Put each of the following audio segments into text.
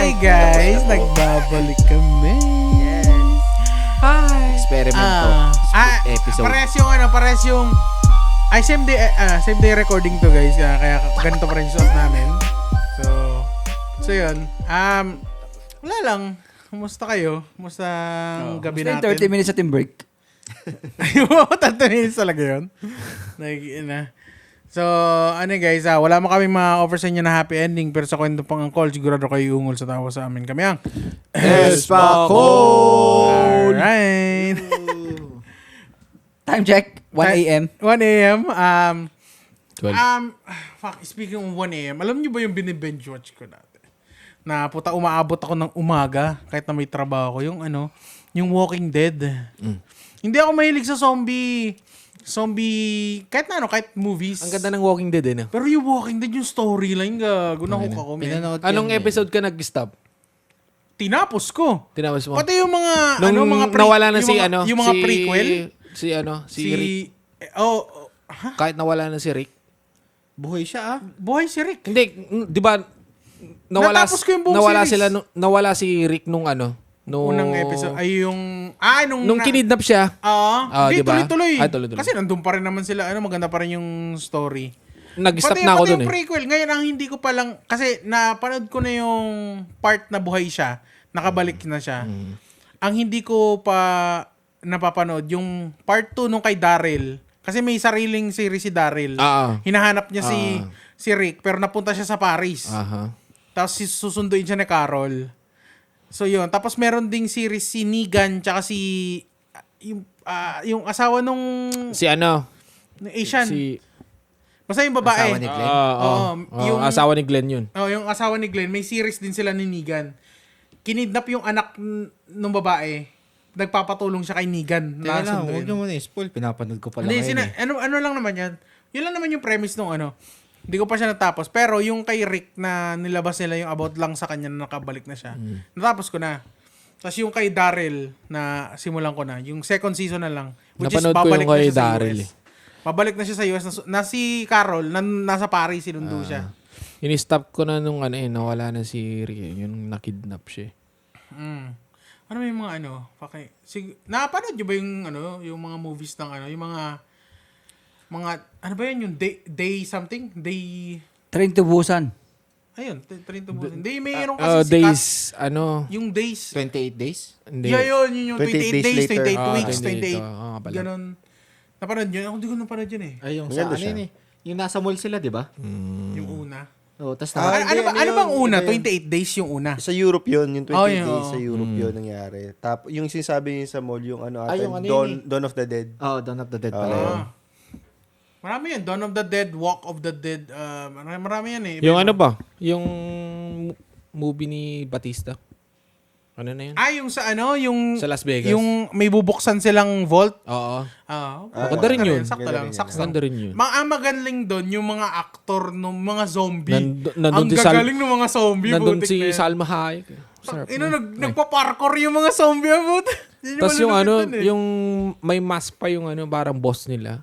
Hi guys, nagbabalik kami. Yes. Hi. Experimento. Episode. Parehas yung same day recording to guys. Kaya ganito pa rin suot namin. So yun. Wala lang. Kumusta kayo? Kumusta ang gabi natin? 30 minutes at break. Ay, wow, 30 minutes talaga yun. So, guys, wala mo kami ma-offer sa inyo na happy ending, pero sa kwento pang ang call, sigurado kayo ungol sa tawa sa amin. Kami ang Espacol! Alright. Time check, 1 a.m. 1 a.m. 12. Speaking of 1 a.m., alam niyo ba yung binibinge watch ko dati? Na puta, umaabot ako ng umaga, kahit na may trabaho ko, yung Walking Dead. Hindi ako mahilig sa zombie, kahit movies. Ang ganda ng Walking Dead eh, no? Pero yung Walking Dead, yung storyline, gago na hook ako, man. Anong episode ka nag-stop? Tinapos ko. Tinapos mo? Pati yung mga, Nung nawala na yung mga prequel. Si Rick. Kahit nawala na si Rick. Buhay siya Buhay si Rick. Hindi, di ba, Natapos ko yung buong series. nawala si Rick nung Unang episode. Ay, nung kinidnap siya. Hindi, diba? tuloy-tuloy. Tuloy-tuloy. Kasi nandun pa rin naman sila. Maganda pa rin yung story. Nag-stop na ako pati dun yung prequel. Ngayon, ang hindi ko palang... Kasi napanood ko na yung part na buhay siya. Nakabalik na siya. Ang hindi ko pa napapanood, yung part 2 nung kay Daryl. Kasi may sariling series si Daryl. Hinahanap niya si Rick, pero napunta siya sa Paris. Tapos susunduin siya ni Carol. So yun, tapos meron ding series si Negan tsaka yung asawa nung Asian. Basta yung babae. Asawa ni Glenn? Yung asawa ni Glenn yun. yung asawa ni Glenn, may series din sila ni Negan. Kinidnap yung anak ng babae. Nagpapatulong siya kay Negan. Teka lang, huwag nyo muna i-spoil. Pinapanood ko pa lang ngayon ano lang naman yan. Yun lang naman yung premise nung Hindi ko pa siya natapos. Pero yung kay Rick na nilabas nila yung about lang sa kanya na nakabalik na siya. Natapos ko na. Tapos yung kay Daryl na simulan ko na. Yung second season na lang. Which Napanood is ko babalik yung kay na siya sa Daryl US. Babalik na siya sa US. Na si Carol, nasa Paris, sinundo siya. In-stop ko na nung nawala na si Rick. Yung nakidnap siya. Ano yung mga napanood nyo ba yung mga movies ng yung mga ano ba yan yung day something? Train to Busan. Ayun, Train to Busan. Hindi, mayroon kasi days, yung days. 28 days? Hindi. Yeah, yun yung 28 days, 28 weeks, 28. 28. Ganon. Napanood yun? Ako hindi ko napanood yun eh. Ay, yung sa yung nasa mall sila, di ba? Yung una. Tas ano bang una? 28 days yung una. Sa Europe yun, yung 28 yun, days sa Europe yun nangyari. Tapos yung sinasabi niya sa mall, yung Dawn of the Dead. Dawn of the Dead pala yun. Marami yan. Dawn of the Dead, Walk of the Dead. Marami yan eh. Yung yung movie ni Batista. Ano na yun? Yung yung sa Las Vegas. Yung may bubuksan silang vault. Oo. Maganda rin yun. Sakto lang. Maganda rin yun. Magaling doon yung mga aktor ng mga zombie. Nandun ang si gagaling ng mga zombie. Nandun butik si na yan. Salma Hayek. Sarap. Nagpa-parkour yung mga zombie. Tapos yung yung may mask pa yung parang boss nila.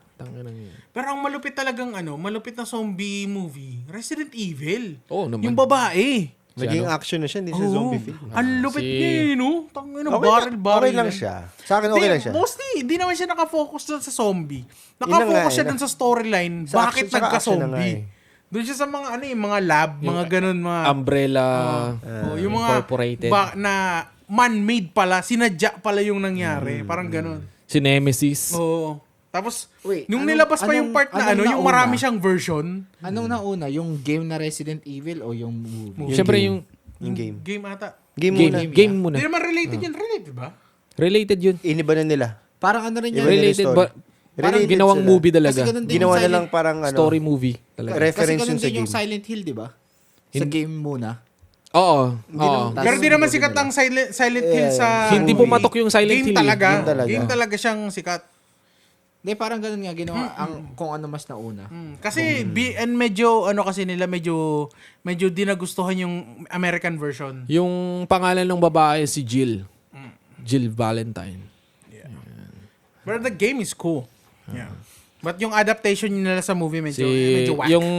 Pero ang malupit talagang malupit na zombie movie, Resident Evil. Oo naman. Yung babae. Naging action na siya, hindi siya zombie film. Ang lupit niya no? Barrel. Okay lang siya. Sa akin okay lang siya. Mostly, hindi naman siya nakafocus doon sa zombie. Nakafocus siya doon sa storyline. Bakit nagka-zombie? Doon siya sa mga mga lab, mga ganun, mga Umbrella yung mga Incorporated. na man-made pala, sinadya pala yung nangyari. Parang ganun. Si Nemesis. Oo. Tapos, Wait, nung nilabas pa yung part na yung marami siyang version. Anong nauna? Yung game na Resident Evil o yung movie? Siyempre yung game. Game ata. Game muna. Hindi naman related yun. Related ba? Related yun. Iniba na nila. Parang ano rin yan? Related ba? Parang Related ginawang sila. movie talaga. Kasi ganun din Ginawa yung na lang parang story movie talaga. Kasi reference ganun yun sa din yung game. Silent Hill, di ba? Sa game muna. Oo. Pero di naman sikat ang Silent Hill sa Hindi movie. pumatok yung Silent Hill. Game talaga siyang sikat. Hindi, parang ganun nga ginawa kung ano mas nauna. Kasi and medyo kasi nila medyo di nagustuhan yung American version. Yung pangalan ng babae si Jill. Jill Valentine. But the game is cool. Yeah. But yung adaptation nila sa movie medyo Si whack. yung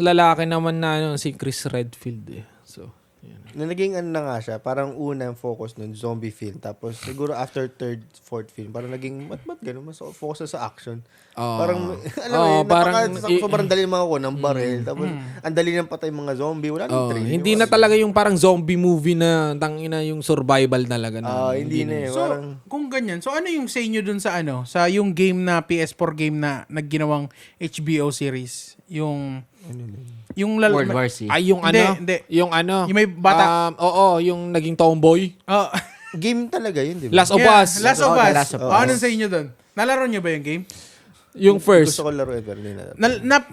lalaki naman na si Chris Redfield eh. So Na naging ano na nga siya, parang unang focus nun, zombie film. Tapos siguro after third, fourth film, parang naging mat ganun, mas focus na sa action. Parang, alam mo yun, sobrang dali mga ko ng baril. Tapos, ang dali ng patay mga zombie. Wala nang thrill. Hindi na talaga yung parang zombie movie na tangina yung survival talaga na. Hindi na eh. So, Parang, kung ganyan, so ano yung sa inyo dun sa ano, sa yung game na PS4 game na nagginawang HBO series? Yung World War C. Ay, yung Hindi, ano? hindi. Yung ano? Yung may bata. Oo, yung naging tomboy. Oh, game talaga yun, di ba? Last of yeah, Us. Last of Oh, Us. The Last of Us. Ano sa inyo dun? Nalaro nyo ba yung game? Yung first. Gusto ko laro pero hindi na.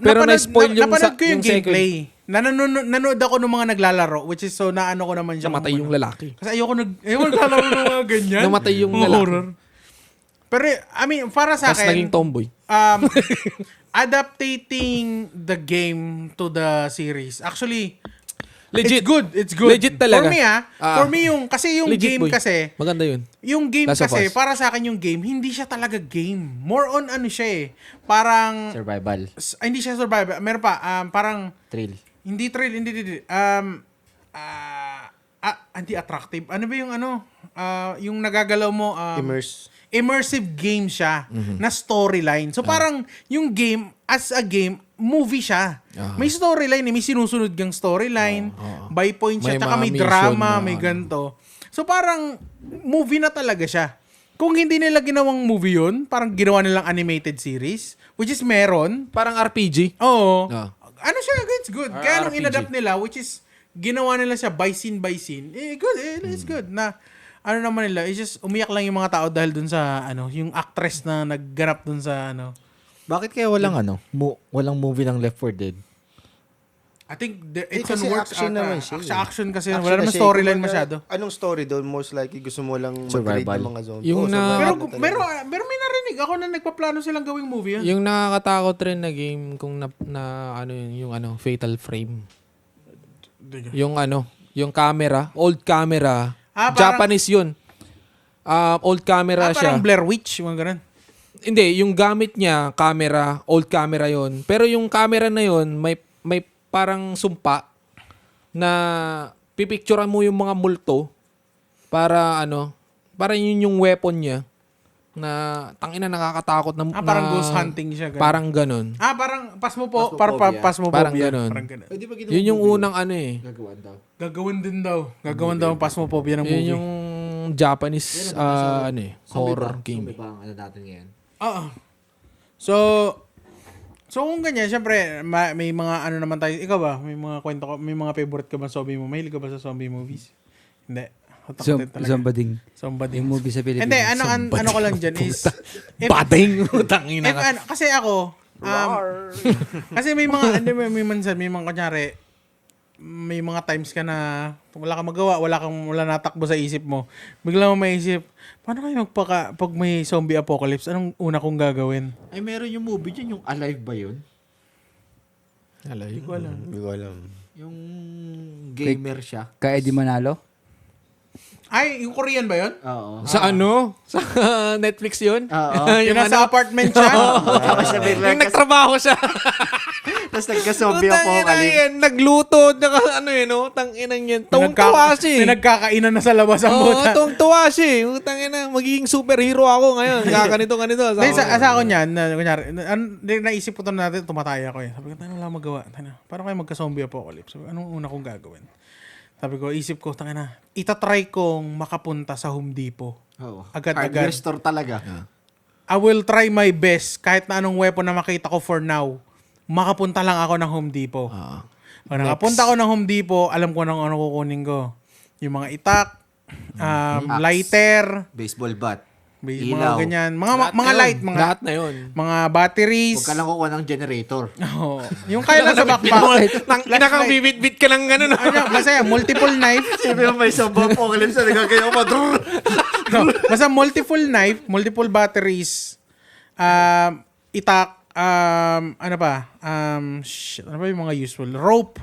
Pero na-spoil yung napanood ko yung yung second. gameplay. Nanood ako ng mga naglalaro, which is so naano ko naman siya. Namatay yung lalaki. Kasi ayoko naglalaro ng mga ganyan. Namatay yung Mga lalaki. horror. Pero, I mean, para sa Tapos naging akin, tomboy. adaptating the game to the series. Actually, Legit. it's good. It's good. Legit talaga. For me, for me kasi yung Legit, game boy. kasi, Maganda yun. yung game Last of kasi, Us. para sa akin yung game, hindi siya talaga game. More on ano siya eh. Parang, Survival. hindi siya survival. Meron pa, parang, Thrill. hindi thrill, hindi. Anti-attractive. Ano ba yung ano? Yung nagagalaw mo, immersive game siya na storyline. So parang yung game, as a game, movie siya. May storyline, may sinusunod kang storyline, by point siya, May tsaka mga may mission drama, na may ganto. So parang movie na talaga siya. Kung hindi nila ginawang movie yun, parang ginawa nilang animated series, which is meron. Parang RPG. Oo. Ah. Ano siya, it's good. Kaya nung RPG. inadapt nila, which is, ginawa nila siya by scene, good, it's good. Na, ano naman nila, it's just, umiyak lang yung mga tao dahil dun sa, yung actress na nagganap dun sa, Bakit kaya walang walang movie ng Left 4 Dead? I think it's kasi on works action naman ata. siya. Action kasi, Action wala naman kasi, storyline kumbaga, masyado. Anong story doon? Most likely gusto mo lang Survival. mag-create ng mga zombie. Yung Pero may narinig ako na nagpaplano silang gawing movie yan. Yung nakakatakot rin na game kung yung Fatal Frame. Yung yung camera, old camera. Parang- Japanese yun. Old camera siya. Parang Blair Witch, mga ganun. Hindi, yung gamit niya, camera, old camera yon. Pero yung camera na yon may parang sumpa na pipicturean mo yung mga multo para para yun yung weapon niya na tangina nakakatakot na Parang ghost hunting siya. Ganun. Parang ganun. Parang pasmophobia. Parang ganun. Parang ganun. Di ba Yun yung unang gagawan daw? Gagawin daw ang pasmophobia ng Yun movie. yung Japanese horror game. Parang natin ngayon. Oo. So kung ganyan, syempre, may mga naman tayo. Ikaw ba? May mga kwento ka, may mga favorite ka ba zombie mo? Mahilig ka ba sa zombie movies? Hindi. Zombading. Zombading. Yung movie sa Pilipinas. Hindi, ano ko lang dyan is... Bading! Tangina ka. Kasi ako, kasi may mga, may minsan, may mga kunyari, may mga times ka na wala kang magawa, wala natakbo sa isip mo. Bigla mo maisip, paano kayo pag may zombie apocalypse, anong una kong gagawin? Ay, meron yung movie dyan, yung Alive ba yun? Hindi ko alam. Hindi ko alam. Yung gamer siya. Kaya di manalo? Ay, yung Korean ba yun? Oo. Sa Sa Netflix yun? Oo. Yung nasa apartment siya? Tapos siya bigla, Yung nagtrabaho siya. tapos nagka-zombie apocalypse. Nagluto, tanginang yan. Tawang-tawa siya eh. Nagkakainan na sa labas ang Oo, buta. tawang-tawa siya eh. Tangina, magiging superhero ako ngayon. Ganito. Dahil sa ako niyan, kunyari, naisip ko to natin, tumataya ako eh. Sabi ko, tayo wala magawa. Paano kayo magka-zombie apocalypse? Sabi ko, anong una kong gagawin? Sabi ko, isip ko, itatry kong makapunta sa Home Depot. Oo. Agad-agad. Hardware store talaga. I will try my best, kahit na anong weapon na makita ko for now, makapunta lang ako ng Home Depot. Pag nakapunta ako ng Home Depot, alam ko nang ano kukunin ko. Yung mga itak, lighter, Baseball bat. mga Ilaw. ganyan. Mga light, Lahat na yun. mga batteries. Huwag ka lang kukuha ng generator. Oo. Yung kaya lang sa backpack. Tangina ka, bibit-bit ka ng gano'n. Basta multiple knife. Sabi mo may zombie apocalypse na nagkakaya ko No, basta multiple knife, multiple batteries, itak, ano ba yung mga useful? Rope,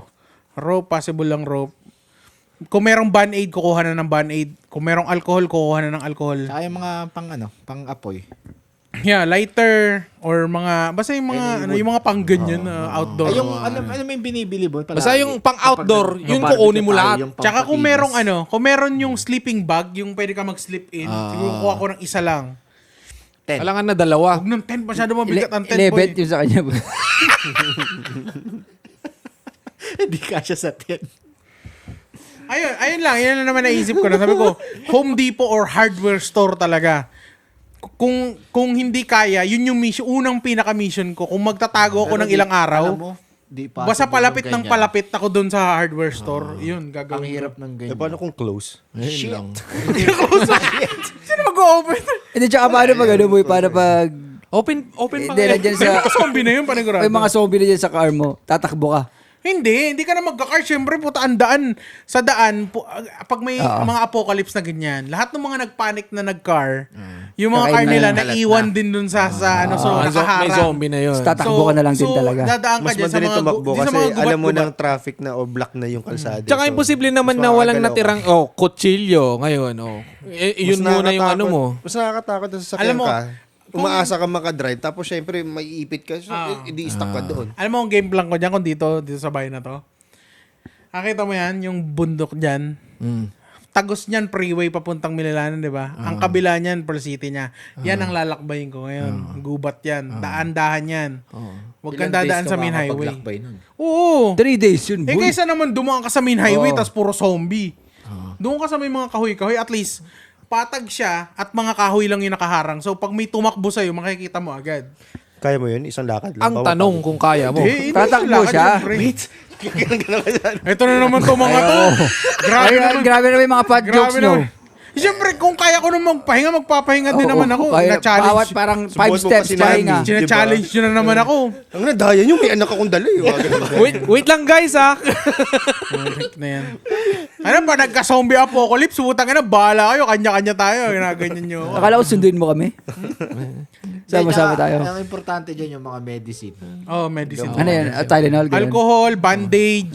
possible lang rope. Kung merong Band-Aid, kukuha na ng Band-Aid. Kung merong alcohol, kukuha na ng alcohol. Saka yung mga pang apoy. lighter or mga basta yung mga yung mga pang ganyan na outdoor. Ay, yung, alam mo yung binibili mo? Basta yung pang-outdoor, yun kukunin mo lahat. Tsaka kung meron yung sleeping bag, yung pwede ka mag-sleep in, siguro kuha ko ng isa lang. 10. Kailangan na dalawa. Huwag ng 10, masyado mabigat ang 10 11 boy. yung sa kanya. Hindi kasya sa 10. Ayun lang, yan lang naman naisip ko na. Sabi ko, Home Depot or hardware store talaga. Kung hindi kaya, yun yung mission, unang pinaka-mission ko. Kung magtatago ako ng ilang araw, Alam mo, di pa. basta palapit ng palapit ako doon sa hardware store. Yun, Ang gagawin. hirap ng ganyan. paano kung close? Ayun lang. Sino mag-open? Hindi, tsaka paano pag ano boy, para pag... Open pa Hindi, kayo. nandiyan May sa... mga zombie na yun, panigurado. May mga zombie na dyan sa car mo. Tatakbo ka. Hindi ka na magka-car. Siyempre, puta, ang daan. Sa daan, pag may mga apocalypse na ganyan, lahat ng mga nagpanic na nag-car, yung mga car Kakain na nila, yan. naiwan din dun sa ano, so, May nakaharang. zombie na yun. So, tatakbo ka na lang din talaga. So, dadaan ka Mas dyan sa madali mga, tumakbo di sa kasi mga alam mo gubat-gubat. ng traffic na o block na yung kalsada. Tsaka So, imposible naman mas na walang makakagalaw natirang kutsilyo ngayon. Yun Mas muna yung ano mo. Mas nakakatakot na sasakyan Alam mo, ka. Umaasa ka makadrive, tapos syempre may ipit ka, so hindi stuck ka doon. Alam mo, ang game plan ko dyan, kung dito sa bahay na to, nakita mo yan, yung bundok dyan, tagos niyan, freeway papuntang Mililanan, di ba? Ang kabila niyan, Pearl City niya. Yan ang lalakbayin ko ngayon. Gubat yan. Daan-dahan yan. Huwag kang dadaan sa main highway. Oo. 3 days yun, Eh boy. kaysa naman dumaan ka sa main highway tas puro zombie. Doon ka sa may mga kahoy-kahoy, at least patag siya at mga kahoy lang yung nakaharang. So pag may tumakbo sa'yo, makikita mo agad. Kaya mo yun? Isang lakad lang. Ang tanong kung kaya mo. Eh, hindi Tatakbo sila, siya. syempre. Ito na naman to mga to. Grabe Ay, naman. grabe na may mga fat jokes Grabe nyo. naman. Siyempre, kung kaya ko naman magpahinga, magpapahinga din naman ako. Na-challenge. Bawat parang 5 Subukan mo steps pa si pa Nami. nga. Sina-challenge nyo na naman ako. Ang nadaya nyo, may anak akong dala eh. Wait lang guys ha. Na yan. Ano ba, nagka-zombie apocalypse, utang na, bahala kayo, kanya-kanya tayo. Ginaganyan nyo. Akala ko sunduin mo kami. Sama-sama tayo. Ang importante dyan yung mga medicine. Oh, medicine. Ano yan? Tylenol, ganun. Alcohol, bandage.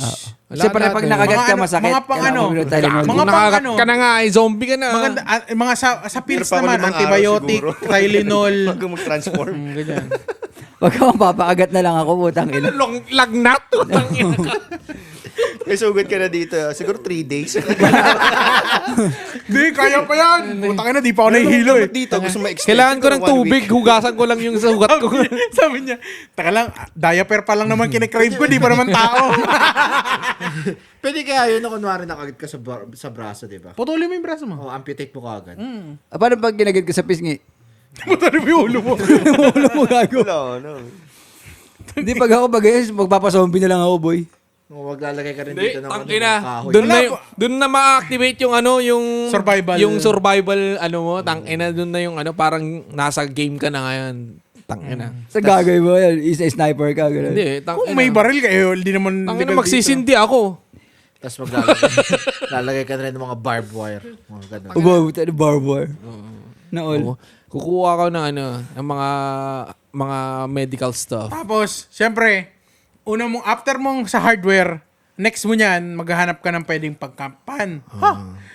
Siyempre, pag nakagat ka, masakit. Mga pang ano, Kailangan mo ng Tylenol. mga Kung pang nakagat ano, ka na nga, ay zombie ka na. maganda, mga sa pills Meron pa ako naman, 5 araw antibiotic, siguro. Tylenol. Huwag kang mag-transform. Ganyan. Wag ka mapapakagat na lang ako, putang ina. Lagnat. May sugod ka na dito. Siguro 3 days. Di, kaya pa yan. Utang na, di pa ako nahihilo eh. Dito, gusto ma-extend. Kailangan ko ng Siguro 1 tubig. week. Hugasan ko lang yung sugat ko. Sabi niya, taka lang, diaper pa lang naman kinikrave ko, di pa naman tao. Pwede kaya yun na kunwari nakagit ka sa braso, di ba? Putulin mo yung braso mo. O, amputate mo kagad. Paano pag ginagad ka sa pisngi? Putulin mo yung ulo mo. Ulo mo gago. Wala, no. Hindi pag ako bagay, magpapazombie na lang ako, boy. O, maglalagay ka rin Hindi, dito ng tangina. kahoy. Doon na ma-activate yung ano, yung Survival. Yung survival ano mo, tangina doon na yung ano, parang nasa game ka na ngayon. Tangina. Sa gagawin mo yan, isa sniper ka, gano'n. Hindi, Kung tangina. may baril kayo, hindi naman Tangina legal magsisindi ako. Tapos maglalagay ka rin ng mga barbed wire. Mga ganun. Umabot na barbed wire. Na all. Kukuha ko ng ano, ng mga medical stuff. dito. Tapos, syempre, after mong sa hardware, next mo niyan, maghahanap ka ng pwedeng pagkampan.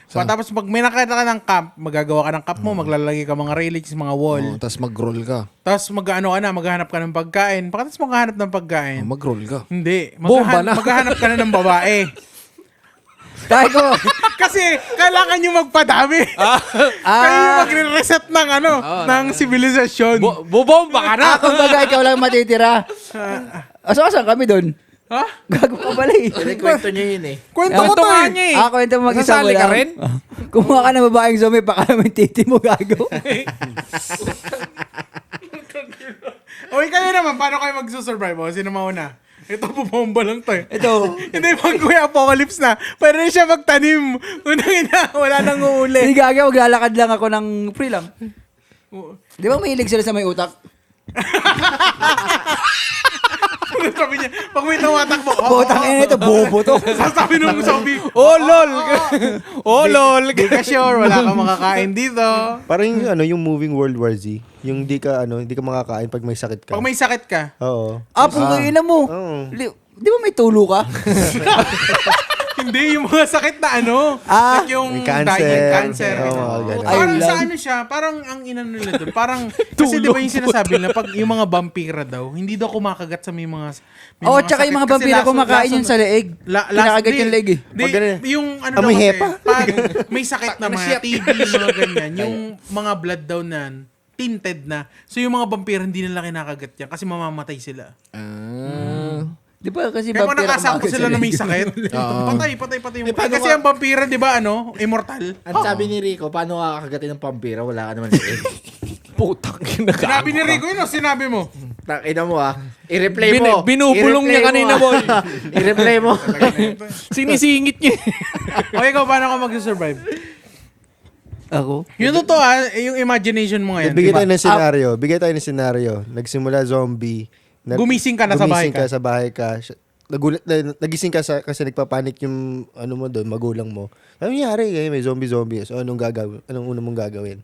So, tapos pag may nakita ka ng camp, magagawa ka ng camp mo, maglalagay ka mga railings, mga wall. Tapos mag-roll ka. Tapos maghanap ka ng pagkain. Pagkatapos maghanap ng pagkain, Mag-roll ka. hindi. Bomba na. Maghahanap ka na ng babae. Dahil ko, Kasi kailangan nyo magpadami. Kayo yung magre-reset ng ng sibilisasyon. Bubomba ka na! kumbaga ikaw lang matitira. Aso-asan kami doon. Ha? Gago ka pala eh. Pero kwento niya yun eh. Kwento ko Kwento to nga eh. niya eh. Kwento mo mag-isa mo Sasali ka lang. rin? Kumuha ka ng babaeng zombie, baka naman titi mo gago. Okay, kayo naman, paano kayo magsusurvive? O, sino mauna? Ito, bubomba lang to eh. Ito. Hindi, pag kuya apocalypse na, pwede rin siya magtanim. Unang ina, wala nang uuli. Hindi gaga, maglalakad lang ako ng free lang. Di ba mahilig sila sa may utak? Sabi niya, pag may tumatakbo, Botang ina ito, bobo to. sasabi nung zombie, Oh, lol! Oh, lol! di ka sure, wala kang makakain dito. Parang yung, yung moving World War Z. Yung hindi ka makakain pag may sakit ka. Pag may sakit ka, Oo. Putang ina mo. Oo. Di ba may tulo ka? Hindi, yung mga sakit na ano. Ah, like yung may cancer. cancer. Oo, mga ganun. Parang Ayun sa lang. ano siya, parang ang inano nila doon. Parang, kasi di ba yung sinasabi na pag yung mga vampira daw, hindi daw kumakagat sa may mga Oo, tsaka yung mga sakit. Kasi vampira laso- kumakain laso- yun sa leeg. Kinakagat yung leeg eh. Di, Pag ganun. yung ano Amoy daw kasi, hepa. pag may sakit na mga TB, mga ganyan, yung mga blood daw na tinted na. So yung mga vampira hindi nila kinakagat yan kasi mamamatay sila. Di ba kasi Kaya pag vampira nakasakto kumakagat sila sa na may leeg. sakit, patay yung paano kasi ka- ang vampira, di ba, ano, immortal. Ang sabi ni Rico, paano kakagatin ng pampira? Wala ka naman liit. Putang ina. Sinabi ni Rico yun, sinabi mo. Takina mo I-replay mo. Binubulong niya I-replay kanina, mo, boy. I-replay mo. Sinisingit niya. Okay, ikaw, paano ka mag-survive? Ako? Yung totoo, yung imagination mo ngayon, Bigay di ba? tayo ng senaryo. Bigay tayo ng senaryo. Nagsimula zombie. Gumising ka na sa bahay Gumising ka sa bahay ka. Nagising ka kasi nagpapanik yung ano mo doon, magulang mo. Ano nangyari? May zombie. So anong gagawin? Anong una mong gagawin?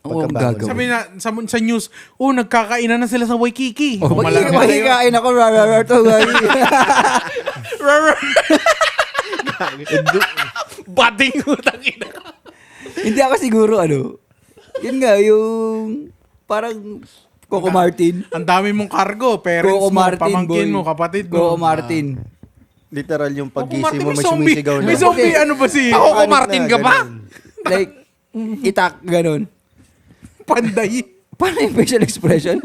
Oo, Pagkabangon gagawin. Sabi na sa news, nagkakainan na sila sa Waikiki. Oh, Malaki na yun. Magkikain ako, to. Bading utang ina. Hindi ako siguro, yun nga, yung parang Coco Martin. Ang dami mong cargo, parents Coco mo, Martin, pamangkin boy. mo, kapatid Coco mo. Martin. Literal yung Coco paggising Martin, mo, may may zombie. sumisigaw na. May zombie, ano ba si Ako, Coco Martin ka ba? Like, itak, ganun. Panday? Paano yung facial expression?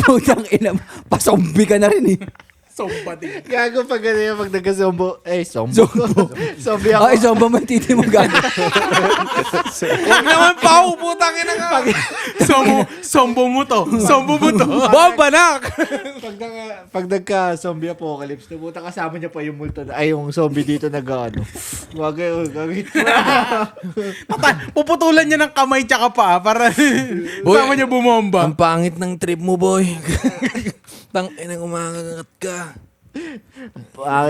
Putang ina, pasombi ka na rin eh. Somebody. Gago pag gano'n pag nagka-zombo. Zombo. Zombo. Zombie ako. Ay, zombo man titi mo gago. Huwag naman pao, putang ina ka. Sombo mo to. Sombo mo to. Babanak! Pag nagka-zombie apocalypse, nabuta kasama niya pa yung multo na, ay yung zombie dito nag-ano. Gagawin Puputulan niya ng kamay tsaka paa para sama niya bumomba. Ang pangit ng trip mo, boy. Tang ina umakagat ka.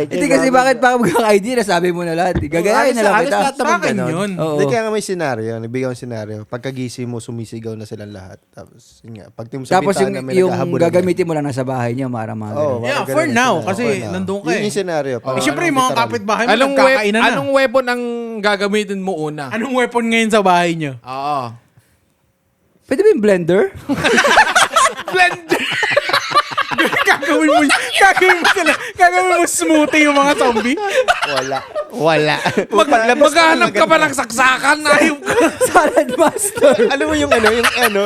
Hindi kasi bakit pa magkaka-ID na sabi mo na lahat. Gagayahin na lang kita. Sa akin yun. Oo. Hindi, kaya nga may senaryo. Nagbigay ng senaryo. Pagkagising mo, sumisigaw na silang lahat. Tapos, yun nga. Pag sa Tapos bintana, may yung naghahabulan gagamitin mo lang nasa bahay niya, mga Oo, Yeah, parang for ganun now, ang kasi senaryo. nandun ka Yun eh. yung senaryo. Eh, syempre, yung mga kapitbahay mo, Anong, nagkakainan na. anong weapon ang gagamitin mo una? Anong weapon ngayon sa bahay niyo? Oo. Pwede ba yung blender? Blender! Gagawin mo smoothie yung mga zombie. Wala. Maghanap ka pa ng saksakan na yung... Salad master. Alam mo yung ano,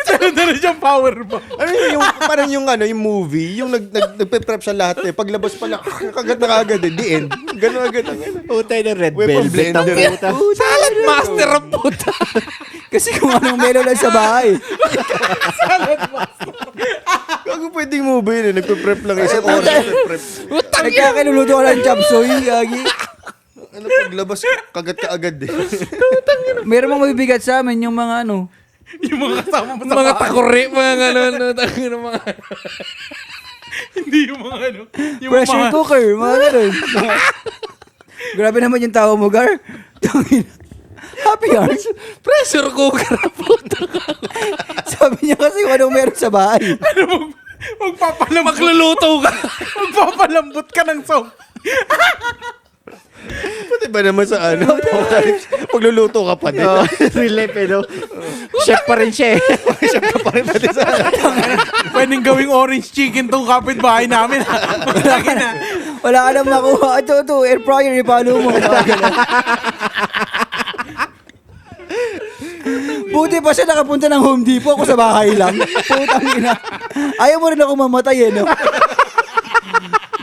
Dala siyang power ba? ano yung parang yung yung movie, yung nagpe-prep siya lahat eh. Paglabas pa lang, kagat na kagad eh. The end. Ganun agad ang Utay ng red Weapon velvet. blender. Salad master ang puta. Kasi kung anong melo lang sa bahay. Gago pwedeng movie yun eh. Nagpe-prep lang isang oras. Nagpe-prep. Nagkakinuluto ka ng chop suey, gagi. Ano paglabas, kagat ka agad eh. Meron mga mabibigat sa amin yung mga Yung mga kasama mo sa Mga bahay. takore, mga gano'n. Mga... Hindi yung mga ano. Yung pressure mga, cooker, mga ganun. Grabe naman yung tawa mo, Gar. Tangina. Happy hours. Pressure cooker ang puta. Sabi niya kasi kung anong meron sa bahay. Magluluto ka. magpapalambot ka ng soap. Pati ba naman sa apocalypse, pagluluto ka pa din. Relief Chef pa rin siya eh. Chef ka pa rin pati sa Pwedeng gawing orange chicken tong kapitbahay namin. Malaki na. Wala ka nang makuha. Ito, air fryer, ipalo mo. Mga ganun. Buti pa siya nakapunta ng Home Depot, ako sa bahay lang. Putang ina. Ayaw mo rin ako mamatay no?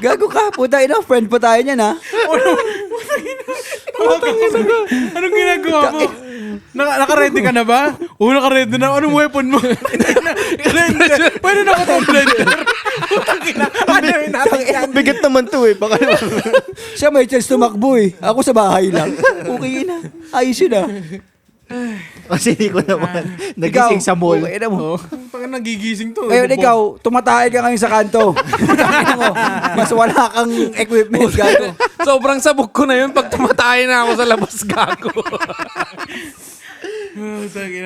Gago ka, puta ina, friend pa tayo niyan ha. Anong ginagawa mo? Naka-ready ka na ba? Naka-ready na. Anong weapon mo? Blender. Pwede na ko itong blender. Ano yun natin yan? Bigat naman to eh. Baka naman. Siya may chance tumakbo eh. Ako sa bahay lang. Okay na. Ayos yun ah. Kasi hindi ko naman nagising sa mall. Okay na mo. Pag nagigising to. Ngayon ikaw, tumatay ka ngayon sa kanto. Tingnan mo, mas wala kang equipment, gago. Sobrang sabog ko na yun pag tumatay na ako sa labas gago.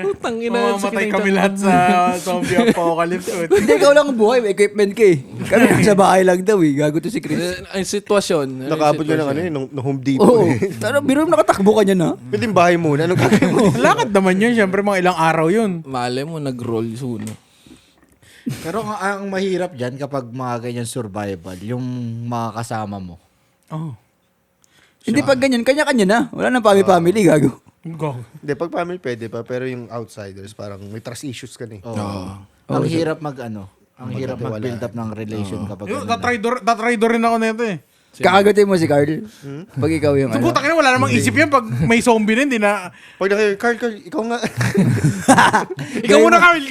Putang ina, Mamamatay sakit kami ng lahat sa zombie apocalypse. Hindi, ikaw lang ang buhay. May equipment ka eh. Kami nasa bahay lang daw eh. Gago to si Chris. Ay, sitwasyon. Nakabot ka ng ano yun, ng Home Depot. Oo. Pero biro mo nakatakbo ka niya na. Pwede yung bahay muna. Anong gagawin mo? Lakad naman yun. Siyempre mga ilang araw yun. Mali mo, nag-roll soon. Pero ang mahirap dyan kapag mga ganyan survival, yung mga kasama mo. Oh. Hindi pag ganyan, kanya-kanya na. Wala nang family, gago. Go. Hindi, pag family pwede pa, pero yung outsiders, parang may trust issues ka na eh. Ang hirap ang hirap mag-build up ng relation kapag Yung, ganun. tatry rin ako nito eh. Kakagatin mo si Carl. Pag ikaw yung So, puta ka na, wala namang isip yan pag may zombie na, hindi na... Pag Carl, ikaw nga. Ikaw muna, Carl.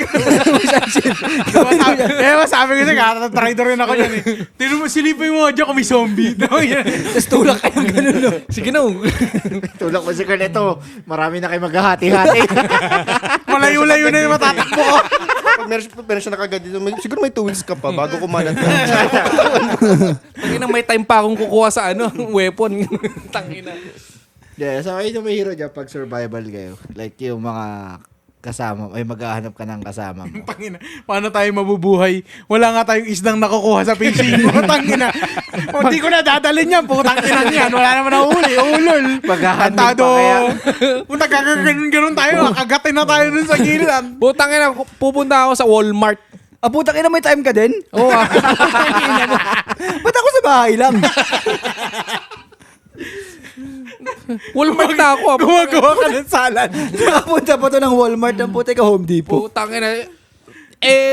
Masabi ko siya, tatry rin ako yan eh. Tinan mo, silipin mo dyan kung may zombie. Tapos tulak ka ng ganun, no? Sige no. Tulak mo si Carleto, marami na kayo maghahati-hati. Malayo-layo na yung matatakbo ko. Pag meron siya nakagad dito, siguro may 2 weeks ka pa bago kumalat ka. Tangina, may time pa akong kukuha sa weapon. Tangina. Yeah, so ayun yung mahirap dyan pag survival kayo. Like yung mga kasama, ay maghahanap ka ng kasama mo. Tangina, paano tayo mabubuhay? Wala nga tayong isdang nakukuha sa fishing mo. Tangina. Hindi ko na dadalhin yan. Putang ina niyan. Wala naman na huli. Ulol. Maghahanap Tantado. pa kaya. Kung nagkakaganun tayo, kagatin na tayo dun sa gilid. Putang ina, pupunta ako sa Walmart. Ah, putang ina, may time ka din? Oo. Ba't ako sa bahay lang? Walmart na ako. Gumagawa ka ng salad. Nakapunta pa to ng Walmart ng puti ka Home Depot. Putang ina.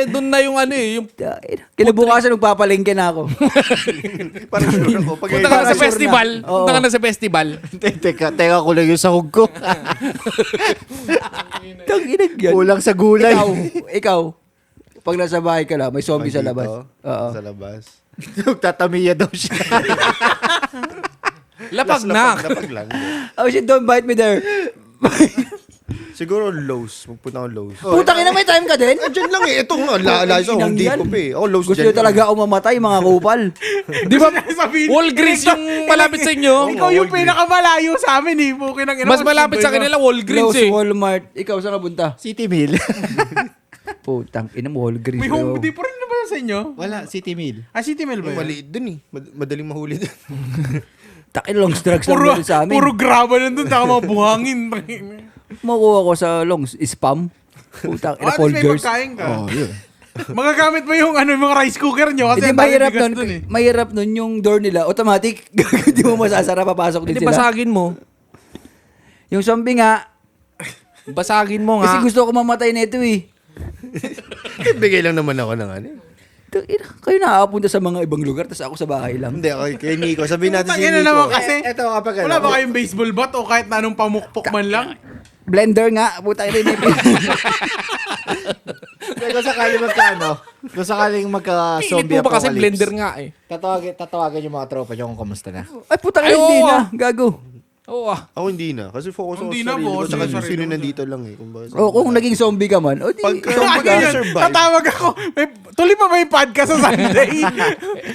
Doon na yung yung Kinabukasan magpapalengke na ako. Parang sure ako. Pag punta ka na sa sure festival. na. Oo. Punta ka na sa festival. Teka ko lang yung sahog ko. Tanginag yan. Kulang sa gulay. Ikaw, pag nasa bahay ka lang, may zombie sa labas. Oo. Sa labas. Nagtatamiya daw siya. Lapag na. Lapag lang. Oh shit, don't bite me there. Siguro Lowe's. Magpunta akong Lowe's. Putang ina, may time ka din? Diyan lang eh. Ito nga. Lalayas ako. Inang Hindi yan. ko pa eh. Ako Lowe's Gusto dyan. nyo talaga ako mamatay, mga kupal. Di ba? Sabihin, Walgreens yung malapit sa inyo. Ikaw yung pinakamalayo sa amin eh. Pukin ang ina. Mas malapit sa kanila Walgreens Close eh. Walmart. Ikaw, saan ka punta? City Mill. Putang ina mo, Walgreens. May Home Depot rin na ba sa inyo? Wala, City Mill. Ah, City Mail ba Yung yun? maliit dun eh. Madaling mahuli dun. Takin long drugs lang Puro, dito sa amin. puro graba nandun, saka mga buhangin. Makuha ko sa longs, spam. Putang ina, At least may folders. pagkain ka. Oh, yun. Magagamit mo yung yung mga rice cooker nyo kasi Hindi, ang dami mahirap bigas nun. dun eh. Mahirap nun yung door nila. Automatic. Hindi mo masasara, papasok din Hindi, sila. basagin mo. Yung zombie nga, Basagin mo kasi nga. gusto ko mamatay na ito eh. Bigay lang naman ako ng ano. Tangina, kayo nakakapunta sa mga ibang lugar, tapos ako sa bahay lang. Hindi, kay Nico. Sabihin natin si Tangina Nico. naman kasi. Eto kapag Wala ba kayong baseball bat o kahit na anong pamukpok man lang? Blender nga, puta ina yung Kung sakaling kung sakaling Pilit magka-zombie mo ba kasi apocalypse, blender nga eh. Tatawagan yung mga tropa nyo kung kamusta na. Ay, puta Ay, hindi oo, na. ah. Gago. Oo ah. Ako hindi na. Kasi focus ako Hindi sa na, sarili ko. focus Tsaka sa sarili sino mo. nandito lang eh. O, kung naging zombie ka man, o di, Pagka- zombie ka. Ganyan, survive. tatawag ako. Tuloy pa ba yung podcast sa Sunday?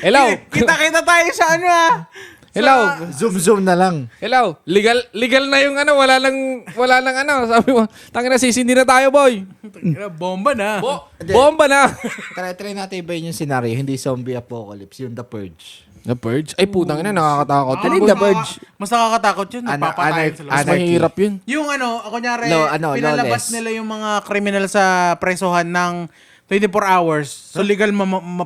Hello. Kita-kita tayo sa ano ah. Hello. Zoom na lang. Hello. Legal na yung wala nang sabi mo. Tangina na sisindi na tayo, boy. Bomba na. Bomba na. Try natin ibayin yung scenario, hindi zombie apocalypse, yung The Purge. The Purge? Ay, putang ina, nakakatakot. Ano yung The Purge? Mas nakakatakot yun. Napapatayin sila. Mas mahirap yun. Yung kunyari, lawless. pinalabas nila yung mga kriminal sa presohan ng 24 hours. So, legal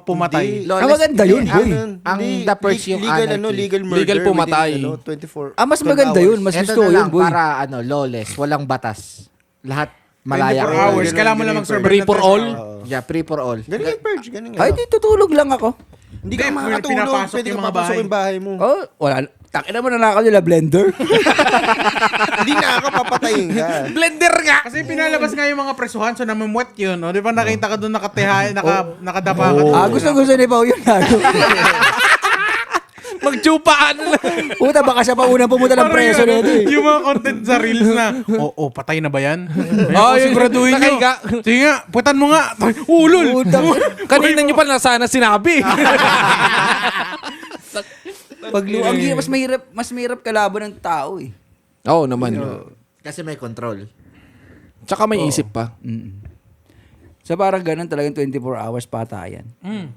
pumatay. maganda yun, boy. Ang The Purge yung legal, anarchy. legal murder. Legal pumatay. Within, 24 Mas maganda 12 yun. hours. Mas Ito gusto na ko yun, lang, boy. para lawless, walang batas. Lahat malaya. 24 hours. Kailangan mo lang mag-serve. Free for all? Yeah, free for all. Ganun yung purge. Ganun Ay, di tutulog lang ako. Hindi ka Hindi, makakatulog. pinapasok Pwede yung ka mga papasok bahay. yung bahay mo. Oh, wala. Takin naman nanakaw nila blender. Hindi na ako papatayin ka. Blender nga. Kasi pinalabas nga yung mga presuhan, so namumwet yun. O, di ba nakita ka doon nakatehay, nakadapa ka doon. Gusto ni Pao yun. Gago. Magtsupaan na lang. Puta, baka siya pa unang pumunta ng preso na ito eh. Yung mga content sa reels na, patay na ba yan? Oh, Ay, siguraduhin nyo. nakahiga. Sige nga, putan mo nga. Ulol. Puta. Kanina nyo pa na sana sinabi. Ang hirap, mas mahirap kalaban ng tao eh. Oo naman. Kasi may control. Tsaka may isip pa. So parang ganun talagang 24 hours patayan.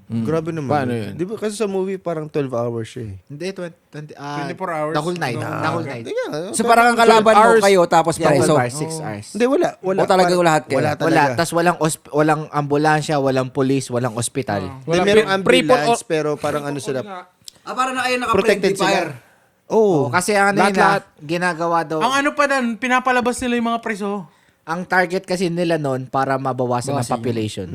Grabe naman. Paano yun? Di ba kasi sa movie parang 12 hours siya eh. Hindi, 24 hours. The whole night. No. The whole night. So parang ang kalaban mo hours. kayo tapos Yeah, 12 preso. hours, 6 hours. Hindi, wala. O talagang lahat kayo? Wala Wala. talaga. Tapos walang ambulansya, walang police, walang ospital. Hindi, merong ambulance, pero parang ano sila. Parang na ayun Protected naka-friendly fire. sila. Oo. Kasi ang Lahat. ginagawa daw, Ang ano pa dan, pinapalabas nila yung mga preso. ang target kasi nila noon para mabawasan ang population.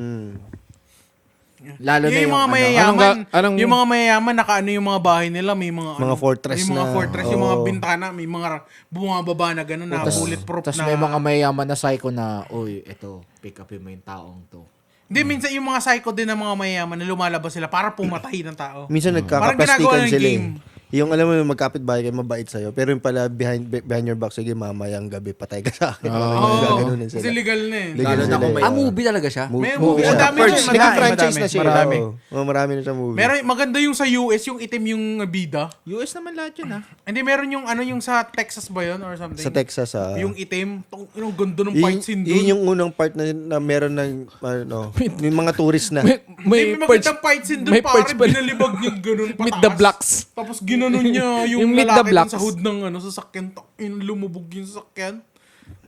Lalo na Yung yung mga ano. mayayaman, Anong- yung mga mayayaman, nakaano yung mga bahay nila, may mga Mga fortress may mga na, fortress, yung mga oo. bintana, may mga bumababa na gano'n, na bulletproof Tapos na. may mga mayayaman na psycho na, uy, ito, pick upin mo yung taong to. Hindi, minsan yung mga psycho din ng mga mayayaman na lumalabas sila para pumatay ng tao. Minsan Parang ginagawa nagkakaplastikan ng sila game. eh. Yung alam mo, magkapit bahay kayo, mabait sa'yo. Pero yung pala, behind your back, sige, mamayang gabi, patay ka sa akin. Oo, Gaganunin kasi sila. legal na eh. Legal Lalo na sila kung eh. may- Movie talaga siya? May Movie movie. Ang siya. dami First, dyan, madami, naka-franchise madami. na siya. Marami. Marami na siya movie. Meron, maganda yung sa US, yung itim yung bida. US naman lahat yun, ha? Hindi, meron yung ano yung sa Texas ba yun or something? Sa Texas, Yung itim, yung ganda ng yun, fight scene yun doon. yung unang part na meron ng, ano, may mga tourist na. May magandang fight scene doon, may pare, perch pa- binalibag niya ganun pataas. Meet the Blacks. Tapos ginanon niya yung Yung Meet the lalaki dun Blacks. sa hood ng sasakyan. Yung lumubog yung sasakyan.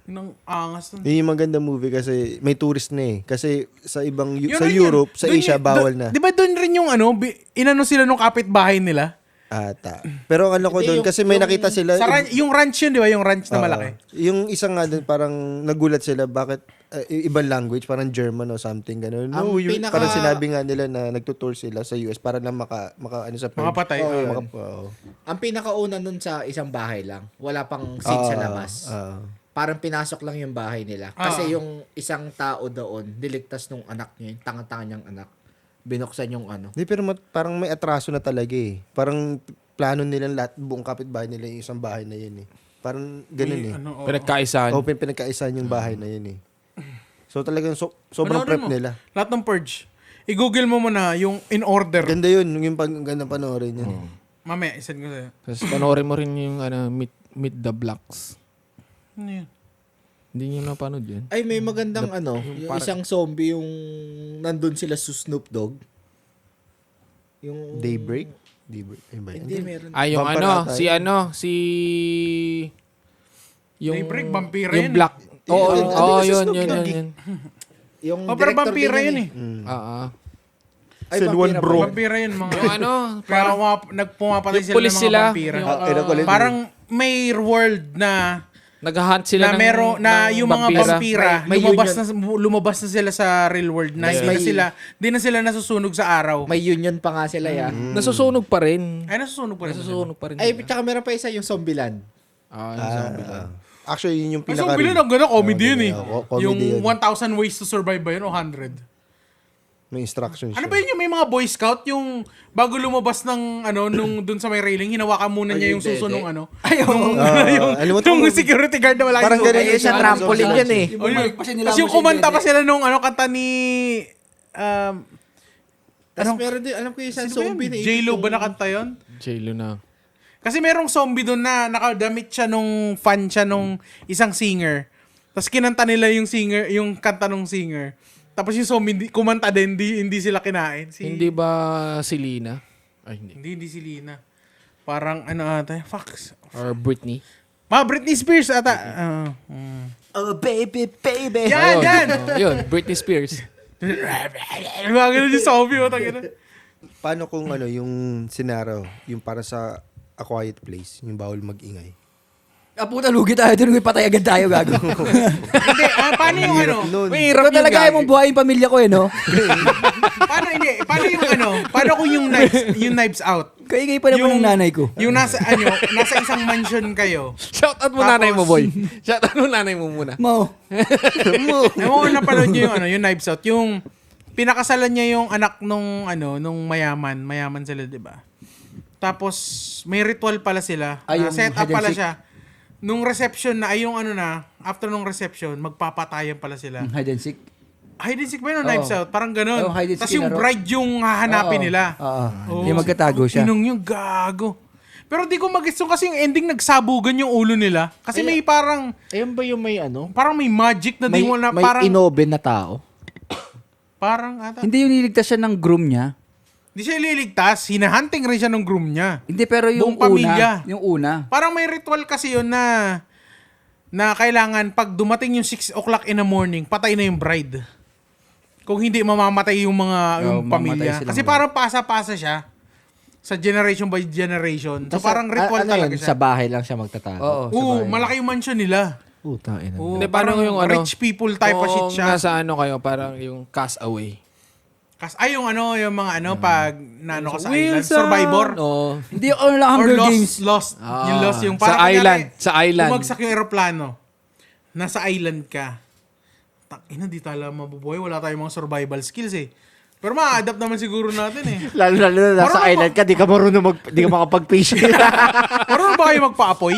Yung angas nun. Yun yung maganda movie kasi may tourist na eh. Kasi sa ibang, Yun sa rin yun. Europe, sa Dun Asia, yun- bawal dun- na. Di ba doon rin yung inano sila nung kapitbahay nila? Ata. Pero ang ano ko Hindi, doon, kasi may nakita sila. Yung ranch yun, di ba? Yung ranch na Oo. malaki. Yung isang nga doon, parang nagulat sila, bakit ibang language, parang German o something, gano'n. No, Ang pinaka- parang sinabi nga nila na nagtutour sila sa US para lang maka ano sa purge. Makapatay. Oo, Oo. oo. Ang pinakauna nun sa isang bahay lang, wala pang scene sa labas. Parang pinasok lang yung bahay nila. Kasi yung isang tao doon, niligtas nung anak niya, yung tanga-tanga niyang anak. Binuksan yung ano. Hindi, pero parang may atraso na talaga eh. Parang plano nilang lahat, buong kapitbahay nila yung isang bahay na yun eh. Parang ganun eh. Ano, Pinagkaisahan. Pinagkaisahan yung bahay na yun eh. So talagang sobrang Panoorin prep mo. nila. Lahat ng purge. I-google mo muna yung in order. Ganda yun, yung ganda panoorin yun. Mamaya, isend ko sa'yo. Tapos panoorin mo rin yung Meet the Blacks. Ano yun? Hindi nyo napanood yun. Ay, may magandang yung isang zombie yung nandun sila sa Snoop Dogg. Yung Daybreak? Ayun ba yun? Hindi, meron. Yung Vampire ata yung Daybreak, vampira yung yun. black. Oo, Hindi, oo, kasi yun, Snoop yun, Dogg yun, eh. yun. Yung Oh, pero director vampira din yun eh. Ay, Sin vampira One ba Bro. yun? Vampira yun, mga. Yung ano, Kaya nagpumapatay yung sila pulis ng mga sila. vampira. Yung, Parang may world na nag-hunt sila na meron na ng yung mga vampira May lumabas na sila sa real world na hindi na sila nasusunog sa araw. May union pa nga sila ya. Nasusunog pa rin. Ay nasusunog pa rin. Nasusunog pa rin. Ay, tsaka meron pa isa yung Zombieland. Yung zombie lang. Actually, yun yung Ay, pinaka... so bilhin ang ganda comedy yun eh. comedy Yung yun. 1,000 ways to survive ba yun o 100? May instructions Ano siya. ba yun yung may mga boy scout yung bago lumabas ng nung dun sa may railing hinawakan muna niya yung susunong nung security guard na wala Parang ganun Ay, sa trampoline yan eh. Tapos yung kumanta pa sila nung kanta ni Tapos meron din, alam ko yung isang zombie na J-Lo ba nakanta yun? J-Lo na. Kasi merong zombie doon na nakadamit siya nung fan siya nung isang singer. Tapos kinanta nila yung singer, yung kanta nung singer. Tapos yung zombie kumanta din, hindi sila kinain. Hindi ba si Lina? Ay, hindi. Hindi si Lina. Parang ata, Fox. Or Britney? Britney Spears ata. Oh, baby, baby. Yan, yan! Yun, Britney Spears. Mga ganun yung zombie, tangina. Paano kung yung scenario, yung para sa A Quiet Place, yung bawal mag-ingay? Puta, lugi tayo dun. Patay agad tayo, gago. Hindi, paano yung Ikaw talaga ayaw mong buhayin pamilya ko eh, no? paano yung paano kung yung knives out? Kaingay pa naman ng nanay ko. Yung nasa isang mansion kayo. Shoutout mo Tapos- nanay mo, boy. Shoutout mo nanay mo muna. Mo. Ewan ko napanood nyo yung knives out. Yung pinakasalan niya yung anak nung mayaman. Mayaman sila, di ba? Tapos, may ritual pala sila. Ay, yung Set up hide and pala seek. siya. Nung reception na, after nung reception, magpapatayan pala sila. Hide and seek. Hide and seek ba yun? Knives out? Parang ganun. Oh, hide and seek Tapos yung laro. bride yung hahanapin nila. Oo. Oo. Yung magtatago siya. Inong yung gago. Pero di ko mag-guess kasi yung ending nagsabugan yung ulo nila. Kasi may parang Ayun ba yung may parang may magic na di mo na may parang inoben na tao? parang ata. Hindi yung niligtas siya ng groom niya. Hindi siya ililigtas, hinahunting rin siya ng groom niya. Hindi, pero yung Buong pamilya. una. Yung una. Parang may ritual kasi yun na kailangan pag dumating yung 6 o'clock in the morning, patay na yung bride. Kung hindi mamamatay yung yung mamatay pamilya. silang Kasi parang pasa-pasa siya sa generation by generation. So Tas, parang ritual ano talaga yun, siya. sa bahay lang siya magtatago. Oo. Oo, malaki yung mansion nila. Puta, ina. Oo, Hindi, paano parang yung ano? rich people type of shit Kung siya. nasa ano kayo, parang yung Castaway. Yung mga pag naano ka sa island, Survivor. Oo. Hindi, ano lang, Or Hunger Lost, Games. Lost. Yung Lost, yung Sa parang island, kunyari, sa island. Bumagsak yung aeroplano. Nasa island ka. Ina, di tayo mabubuhay. Wala tayong mga survival skills eh. Pero ma-adapt naman siguro natin eh. Lalo na nasa Marunong island ka, di ka marunong di ka makapag-fish. Marunong ba kayo magpa-apoy?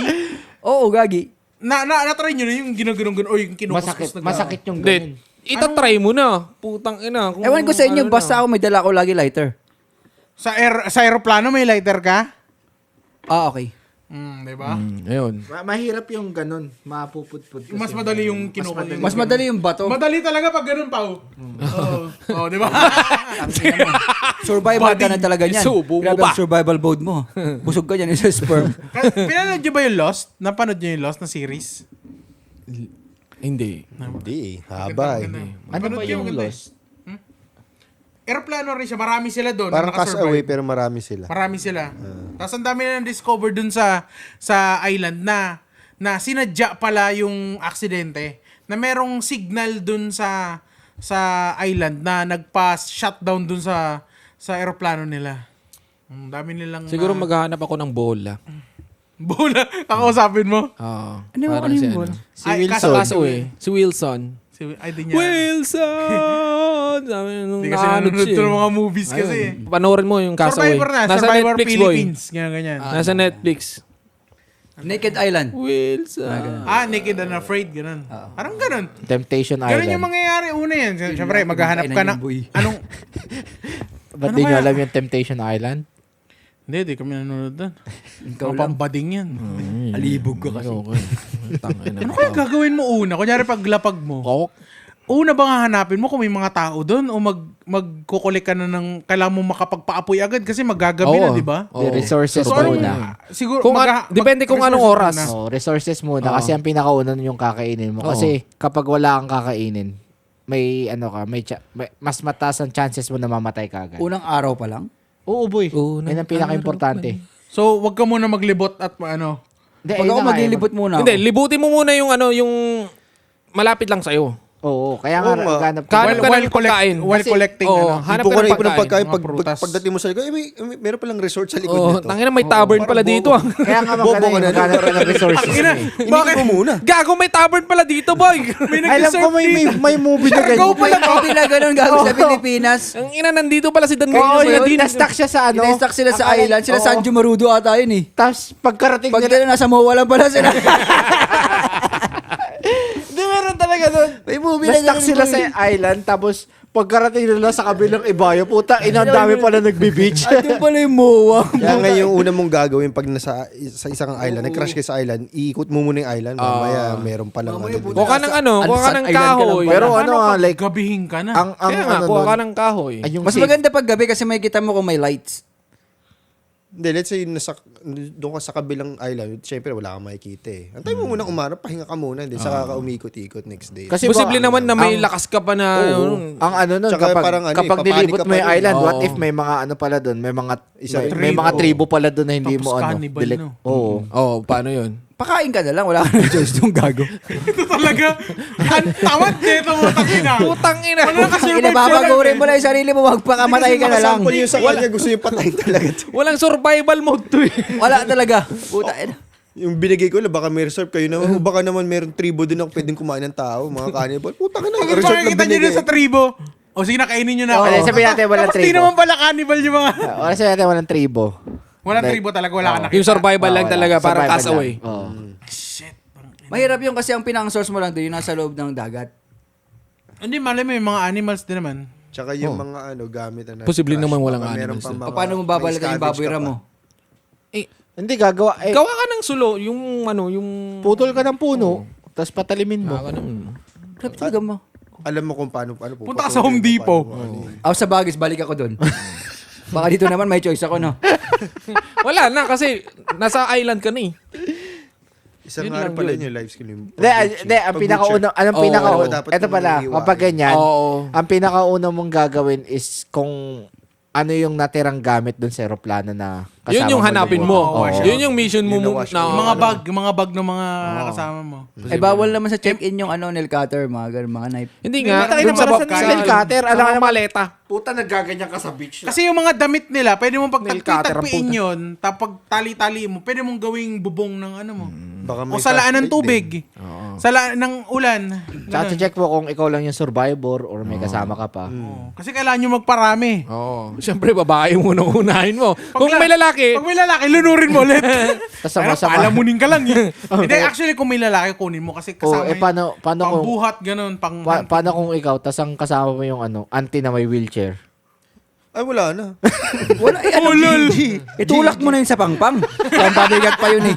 Oo, gagi. Na-try nyo na yung ginaganong o yung kinukuskus na Masakit yung Hindi. ganun. Itatry mo na. Putang ina. Kung Ewan ko sa inyo, ano basta ako may dala ko lagi lighter. Sa aeroplano may lighter ka? Ah, okay. Diba? Ayun. Mahirap yung ganun. Mapuputput. kasi Mas madali yung kinukuskus. Mas madali yung bato. Madali talaga pag ganun, Pao. Oo, di ba? Survival ka na talaga niyan. Isubo mo Grabe pa. ang survival mode mo. Busog ka dyan sa sperm. Pinanood nyo ba yung Lost? Napanood nyo yung Lost na series? Hindi. Hindi, haba eh. Ano ba yung lost? Aeroplano rin siya. Marami sila doon. Parang na nakasurvive. Castaway pero marami sila. Marami sila. Tapos ang dami na discover dun sa island na sinadya pala yung aksidente. Na merong signal dun sa island na nagpa-shutdown dun sa aeroplano nila. Ang dami nilang... Siguro maghahanap ako ng bola. Bola. Kakausapin mo. Oo. Ano yung- Parang ano si yung bola? Si Ay, Wilson. kaso- Castaway. Si Wilson. Ay, di niya. Wilson! Sabi nung Hindi kasi naanod nanonood siya. to ng mga movies kasi. Ayun. Panoorin mo yung Castaway. Survivor na. Nasa Survivor Netflix, boy. Philippines. Ganyan. Nasa Netflix. Naked Island. Wilson. Naked and Afraid. Ganun. Parang ganun. Temptation Ganun Island. yung mangyayari. Una yan. Siyempre, maghahanap ka na. Kainan yung buhay. Anong... Ba't Ano di nyo kaya? alam yung Temptation Island? Hindi kami nanonood doon. Ikaw Mga lang. pambading yan. Alibog ka kasi. Okay. Tangina. Ano kaya gagawin mo una? Kunyari paglapag mo. Kok. Una bang hahanapin mo kung may mga tao doon o magkukulik ka na ng kailangan mo makapagpaapoy agad kasi magagabi na, Oo. di ba? Oo. The resources So, anong, muna. siguro, Kung depende kung anong oras. muna. Oh, resources muna kasi ang pinakauna nun yung kakainin mo. Kasi kapag wala kang kakainin, may mas mataas ang chances mo na mamatay ka agad. Unang araw pa lang. Oo, boy. Unang Yan ang pinaka-importante. So, wag ka muna maglibot at ano. Hindi, Pag ayun ako na nga, maglilibot muna ako. Hindi, libutin mo muna yung yung malapit lang sa'yo. Oo, kaya nga, Oo nga. ganap Hanap ka ng pagkain. While Kasi- collecting, Oo, ano. hanap Ipo ka ka ng na ipo ng pagkain. pagkain. mga prutas. Pagdating mo sa likod, meron palang resort sa likod Oo, nito. tangina may tavern pala dito. ah. Kaya nga Bobo ka maghanap na maghanap ka ng resources. Ina, eh. bakit? Hindi mo muna. Gago may tavern pala dito, boy. May Alam ko nag-deserve may movie na Siargao ganyan. pala. May bila ganun gago sa Pilipinas. Ang ina nandito pala si Dan Oo, Gaino. yun, na-stuck siya sa ano. Na-stuck sila sa Akala- island. Sila Oo. Sanjo Marudo ata yun eh. Tapos pagkarating Pag nila, nila nasa MOA lang pala sila. di meron talaga doon. May movie na Na-stuck ganun, sila boy. sa island, tapos pagkarating nila sa kabilang ibayo, puta, ina, ang dami pala nagbe-beach. At yung pala yung MOA. Kaya nga yung una mong gagawin pag sa isang island, nag-crash ka sa island, iikot mo muna yung island. Mamaya meron palang ano. Kuha ka ng kuha ka ng Island ka lang kahoy. pala. Pero Ano, ano, like, gabihin ka na. ang Kaya nga, ano kuha ka nun, ng kahoy. ay, yung Mas safe- maganda pag gabi kasi may kita mo kung may lights. Hindi, let's say, doon ka sa kabilang island, syempre wala kang makikita eh. Antay mo muna umarap, pahinga ka muna, hindi saka ka umikot-ikot next day. Kasi Posible ba- naman na may ang- lakas ka pa na Oo. Ang ano nun, Tsaka kapag, parang ano, kapag ipapanik nilibot ka mo pa yung rin. island, what Oo. if may mga ano pala doon, may mga Isang may tribo. mga tribo pala doon na hindi Tapos mo ano. cannibal, no? Oo. Oh, paano yun? Pakain ka na lang. Wala ka na choice doon gago. Ito talaga. Ang tamad nito mo takina. Putang ina. Wala ka survive Inababagurin mo lang yung sarili mo. Magpakamatay ka na lang. Sample yung sa kanya, gusto yung patayin talaga. Walang survival mode to eh. Wala talaga. Puta. Yung binigay ko, baka may reserve kayo na, baka naman meron tribo din ako pwedeng kumain ng tao, mga cannibal. Puta ka na, Pag resort lang makikita nyo binigay. dun sa tribo, o sige na, kainin nyo na. Oo. ako. Sabihin natin, walang Tapos di tribo. naman pala cannibal yung mga... Wala sa natin walang tribo. Walang tribo talaga, wala ka nakita. Yung survival lang Wala. talaga, parang Survival castaway. lang. Oo. Shit. Mahirap yung kasi ang pinang-source mo lang doon yung nasa loob ng dagat. Hindi, malay mo yung mga animals din naman. Tsaka yung mga gamit na Posible crash, naman walang baka meron animals pang eh. mga- O paano mo may babalikan yung scavenge baboy ka ram pa. mo? Eh, Hindi, gagawa. Gawa ka ng sulo, yung ano, yung... Putol ka ng puno, tapos patalimin mo. Gawa ka ng... Grabe talaga mo. Alam mo kung paano po. Punta ka sa Home Depot. Sa bagis, balik ako doon. Baka dito naman may choice ako, no? Wala na, kasi nasa island ka na eh. Isang Yun nga lang pala yun. yung live skill yung Hindi, ang pinakauna, ito pala, kapag ganyan, Oo. ang pinakauna mong gagawin is kung ano yung natirang gamit dun sa aeroplano na kasama Yun yung hanapin mo. Oo, wash Yun yung mission mo. Yun na wash na, Yung mga bag ng mga kasama mo. Bawal naman sa check-in yung nail cutter, mga ganun, mga knife. Hindi nga. Hindi, dun para sa sa- nail cutter, alam ka naman, maleta. puta, nagaganyan ka sa beach. Kasi yung mga damit nila, pwede mong Nail cutter ang pagtagpiin puta. yun, tapos tali-tali mo, pwede mong gawing bubong ng ano mo. Baka O salaan ng tubig. Salaan ng ulan. Tsaka check mo kung ikaw lang yung survivor or may kasama ka pa. Oo. Kasi kailangan nyo magparami. Oo. Siyempre, babae mo nung unahin mo. Kung may lalaki, Pag may lalaki, lunurin mo ulit. Tas Ano, sama-sama. paalamunin ka lang eh. Hindi, actually, kung may lalaki, kunin mo kasi kasama paano kung, pangbuhat, ganun, paano kung ikaw, tas ang kasama mo yung auntie na may wheelchair? Ay, wala na. Wala, itulak mo na yun sa pangpang. Ang pabigat pa yun eh.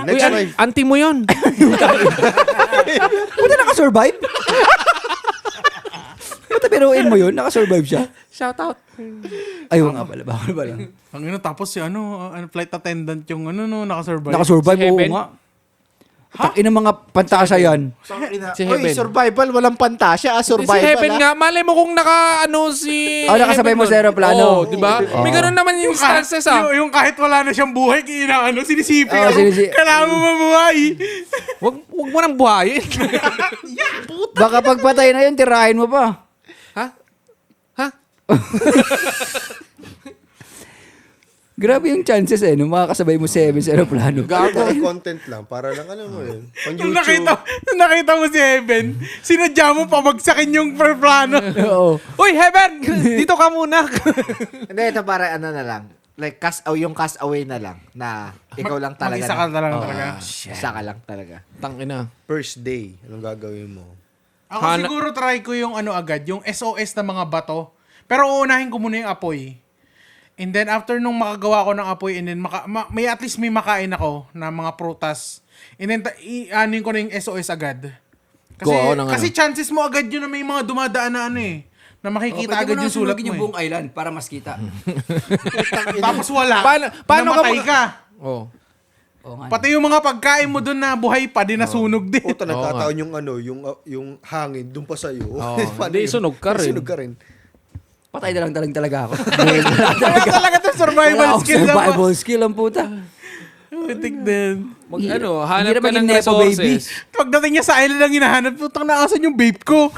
uy, Next live. auntie mo yun. Buta nakasurvive? Buta biruin mo yun, nakasurvive siya. Shout out. Ayaw nga pala, bawal pala. Tapos si flight attendant yung nakasurvive. Nakasurvive, Si oo Heaven? nga. Takin ng mga pantasa yan. Si Oy, Heaven. survival, walang pantasya. Si Survival. Heaven nga, malay mo kung si... Nakasabay mo sa aeroplano. Oo, di ba? May ganun naman yung stances Yung kahit wala na siyang buhay, sinisipi. Oo, Kailangan mo mabuhay. Wag mo nang buhayin. Baka pagpatay na yun, tirahin mo pa. Ha? Ha? Grabe yung chances nung makakasabay mo 7 sa aeroplano. Para content lang. Para lang, alam mo yun. Pang Nung YouTube. nakita mo si Heaven, sinadya mo pabagsakin yung plano. Oo. Uy, Heaven! Dito ka muna. Hindi, ito para na lang. Like, yung cast away na lang. Na ikaw lang talaga. Mag-isa ka lang talaga. Isa ka lang talaga. Tangina. First day. Anong gagawin mo? Ako siguro try ko yung agad, yung SOS na mga bato. Pero uunahin ko muna yung apoy. And then after nung makagawa ko ng apoy, and then may at least may makain ako na mga prutas. And then anin ko na yung SOS agad. Kasi chances mo agad yun na may mga dumadaan na na makikita agad yung sulat mo. yung buong island para mas kita. Tapos wala. Paano namatay ka? Oh. Oo nga. Pati yung mga pagkain mo doon na buhay pa, din nasunog din. Puta, nagkataon yung hangin doon pa sa'yo. Paano Di, yun? sunog ka rin. Sunog ka rin. Patay na lang talaga ako. Kaya talaga to survival skill lang. Survival skill ang puta. Putik din. Hanap ka ng Nepo, baby. resources. Pagdating niya sa island lang hinahanap, putang naasan yung vape ko.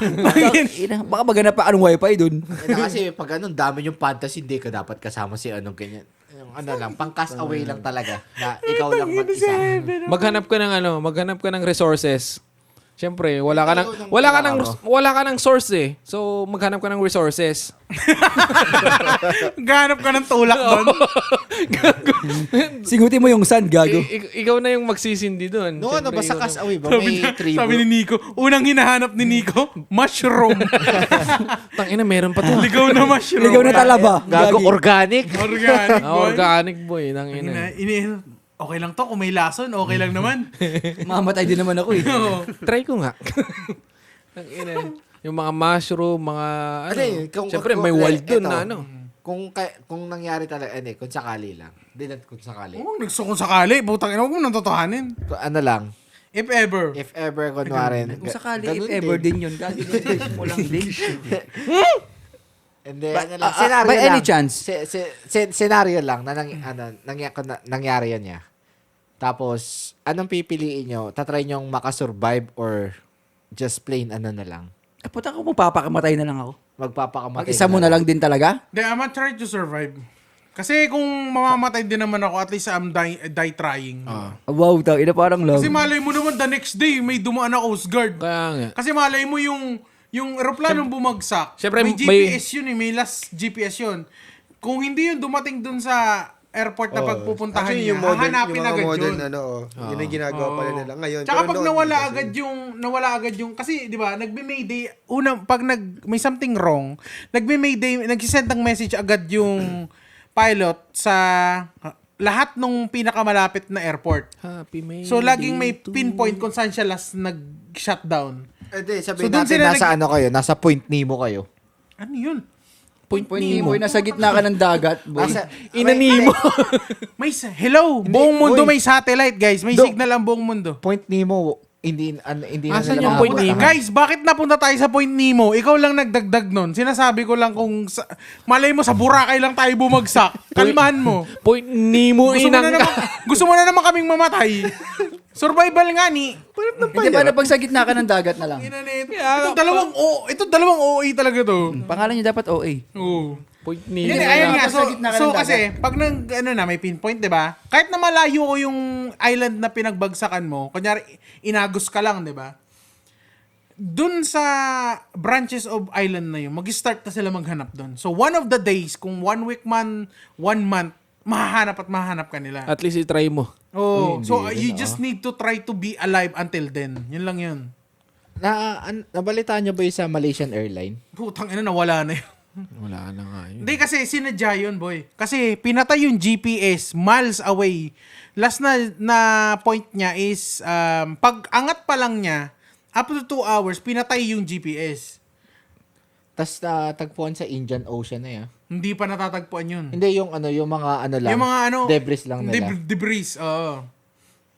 Baka maghanap pa anong wifi dun. Kasi pag dami yung fantasy, hindi ka dapat kasama si ganyan. Yung lang, pang cast away lang talaga. Na ikaw lang mag-isa. Maghanap ka ng resources. Siyempre, wala ka ng source eh. So, maghanap ka ng resources. Gahanap ka ng tulak doon. Singutin mo yung sand, gago. Ikaw na yung magsisindi doon. No, Siyempre, basta ikaw cast away ba? May tribo. Sabi ni Nico, unang hinahanap ni Nico, mushroom. Tangina, meron pa to. Ligaw na mushroom. Ligaw na talaba. Gago, Gagi. organic. Organic boy. Organic boy. Tangina. Okay lang to, kung may lason, okay lang naman. Mamatay din naman ako eh. Try ko nga. Tangina. Yung mga mushroom, mga siyempre may wild doon na Kung nangyari talaga, kung sakali lang. Hindi kung sakali. Kung sakali, butang ina, huwag mo nang totohanin. Ano lang, If ever. if ever, kunwari. Kung sakali, if ever din yun, gagi mo lang din. Hindi, By any chance? Scenario lang na nangyari yan niya. Tapos, anong pipiliin nyo? Tatry nyo makasurvive or just plain na lang? Puta ko, magpapakamatay na lang ako. Magpapakamatay. Mag-isa mo na lang din talaga? Then, I'm gonna try to survive. Kasi kung mamamatay din naman ako, at least I'm die trying. Wow, ina parang love. Kasi malay mo naman, the next day, may dumaan na Coast Guard. Kaya nga. Kasi malay mo yung eroplanong bumagsak, Siyempre, may GPS yun may last GPS yun. Kung hindi yun dumating dun sa airport na pagpupuntahan Actually, niya, yung modern, hahanapin yung mga agad modern, yun. yun ang ginagawa pala nila ngayon. Tsaka Pero pag noon, nawala agad yung, kasi di ba, nagbe-mayday, pag may something wrong, nagbe-mayday, nagsisend ng message agad yung pilot sa lahat nung pinakamalapit na airport. Happy May So, laging may Day to pinpoint kung saan siya last nag-shutdown. Hindi, So, sabihin dun natin sila nasa ano kayo, nasa Point Nemo kayo. Ano yun? Point Nemo. Nasa gitna ka ng dagat, boy. Inanimo. Hello, buong mundo Uy. may satellite, guys. May signal ang buong mundo. Point Nemo, hindi na Asan nila yung Point makapuntahan. Nemo? Guys, bakit napunta tayo sa Point Nemo? Ikaw lang nagdagdag nun. Sinasabi ko lang kung malay mo sa Boracay lang tayo bumagsak. Kalmahan mo. Point Nemo Gusto mo na naman kaming mamatay. Survival nga ni. Hindi ba na pag sa gitna ka ng dagat na lang? Ito dalawang OA talaga to. Pangalan niya dapat OA. Oo. Point Hindi, Nemo. ayun nga. Tapos sa gitna ka ng dagat. Kasi, pag may pinpoint, di ba? Kahit na malayo ko yung island na pinagbagsakan mo, kunyari, inagos ka lang, di ba? Dun sa branches of island na yun, mag-start na sila maghanap dun. So, one of the days, kung 1 week man, 1 month, mahahanap ka nila. At least i-try mo. Oh, so you just need to try to be alive until then. Yun lang yun. Nabalitaan nyo ba yung sa Malaysian Airline? Putang ina, nawala na yun. Wala na nga yun. Hindi kasi sinadya yun, boy. Kasi pinatay yung GPS miles away. Last na point niya is pag angat pa lang niya, up to 2 hours, pinatay yung GPS. Tapos tagpuan sa Indian Ocean na yan. Hindi pa natatagpuan yun. Hindi yung mga ano lang. Yung mga debris lang nila. Debris, oo.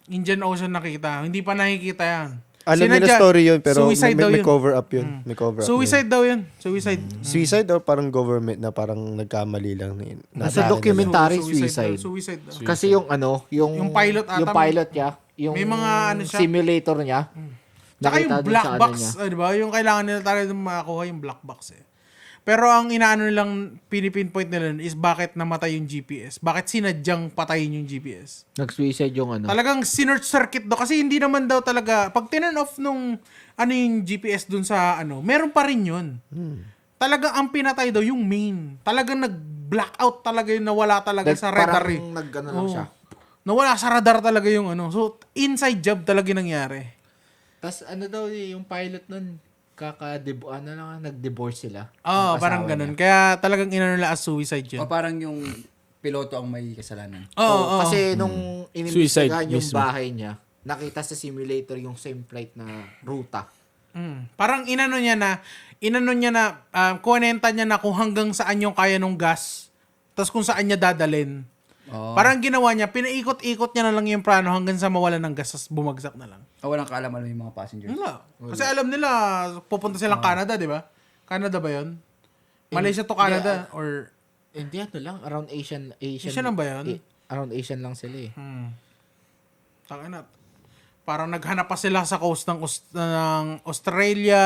Indian Ocean nakita. Hindi pa nakikita yan. Alam nila Sinadya, story yun, pero suicide daw may yun. cover up yun. May cover up Suicide daw yun. Suicide. yun. Suicide or parang government na parang nagkamali lang. Nasa documentary suicide. Suicide daw. Kasi yung Yung pilot ata. yung pilot niya, yung May mga ano siya. simulator niya. Tsaka yung nakita dun black sa ano box, niya. di ba? Yung kailangan nila talaga makakuha yung black box eh. Pero ang inaano nilang pinipinpoint nila is bakit namatay yung GPS. Bakit sinadyang patayin yung GPS. Nag-suicide yung ano. Talagang sinurge circuit do kasi hindi naman daw talaga pag tinan off nung yung GPS dun sa meron pa rin yun. Talagang ang pinatay daw yung main. Talagang nag-blackout talaga yun, nawala talaga sa radar eh. Parang nag-ano lang Oo. siya. Nawala sa radar talaga yung So inside job talaga nangyari. Tapos daw yung pilot nun, nag-divorce sila. Oo, Yung parang asawa ganun. niya. Kaya talagang inano nila as suicide yun. O parang yung piloto ang may kasalanan. Oo, Kasi nung Suicide inimbestigahan yung mismo. bahay niya, nakita sa simulator yung same flight na ruta. Parang inano niya na, kuwenta niya na kung hanggang saan yung kaya nung gas, tapos kung saan niya dadalin. Oh. Parang ginawa niya, pinaikot-ikot niya na lang yung plano hanggang sa mawalan ng gas, tapos bumagsak na lang. Walang kaalaman yung mga passengers. Wala. Kasi alam nila, pupunta silang Canada, di ba? Canada ba yun? Malaysia to Canada? Or Hindi lang, around Asian Asian lang ba yun? around Asian lang sila eh. Tangina. Parang naghanap pa sila sa coast ng Australia,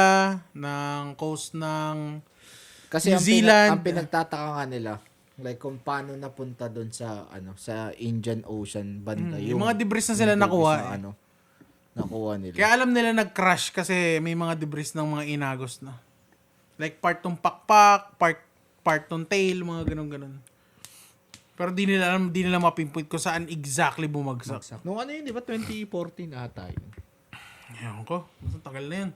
ng coast ng Kasi New Zealand. ang pinagtataka nga nila, like kung paano napunta doon sa sa Indian Ocean banda. yung mga debris na sila yung nakuha. debris na, nakuha nila. Kaya alam nila nag-crash kasi may mga debris ng mga inagos na. Like part ng pakpak, part ng tail, mga ganun-ganun. Pero di nila mapinpoint kung saan exactly bumagsak. Nung yun, di ba 2014 ata yun? Ewan ko. Basta tagal na yun.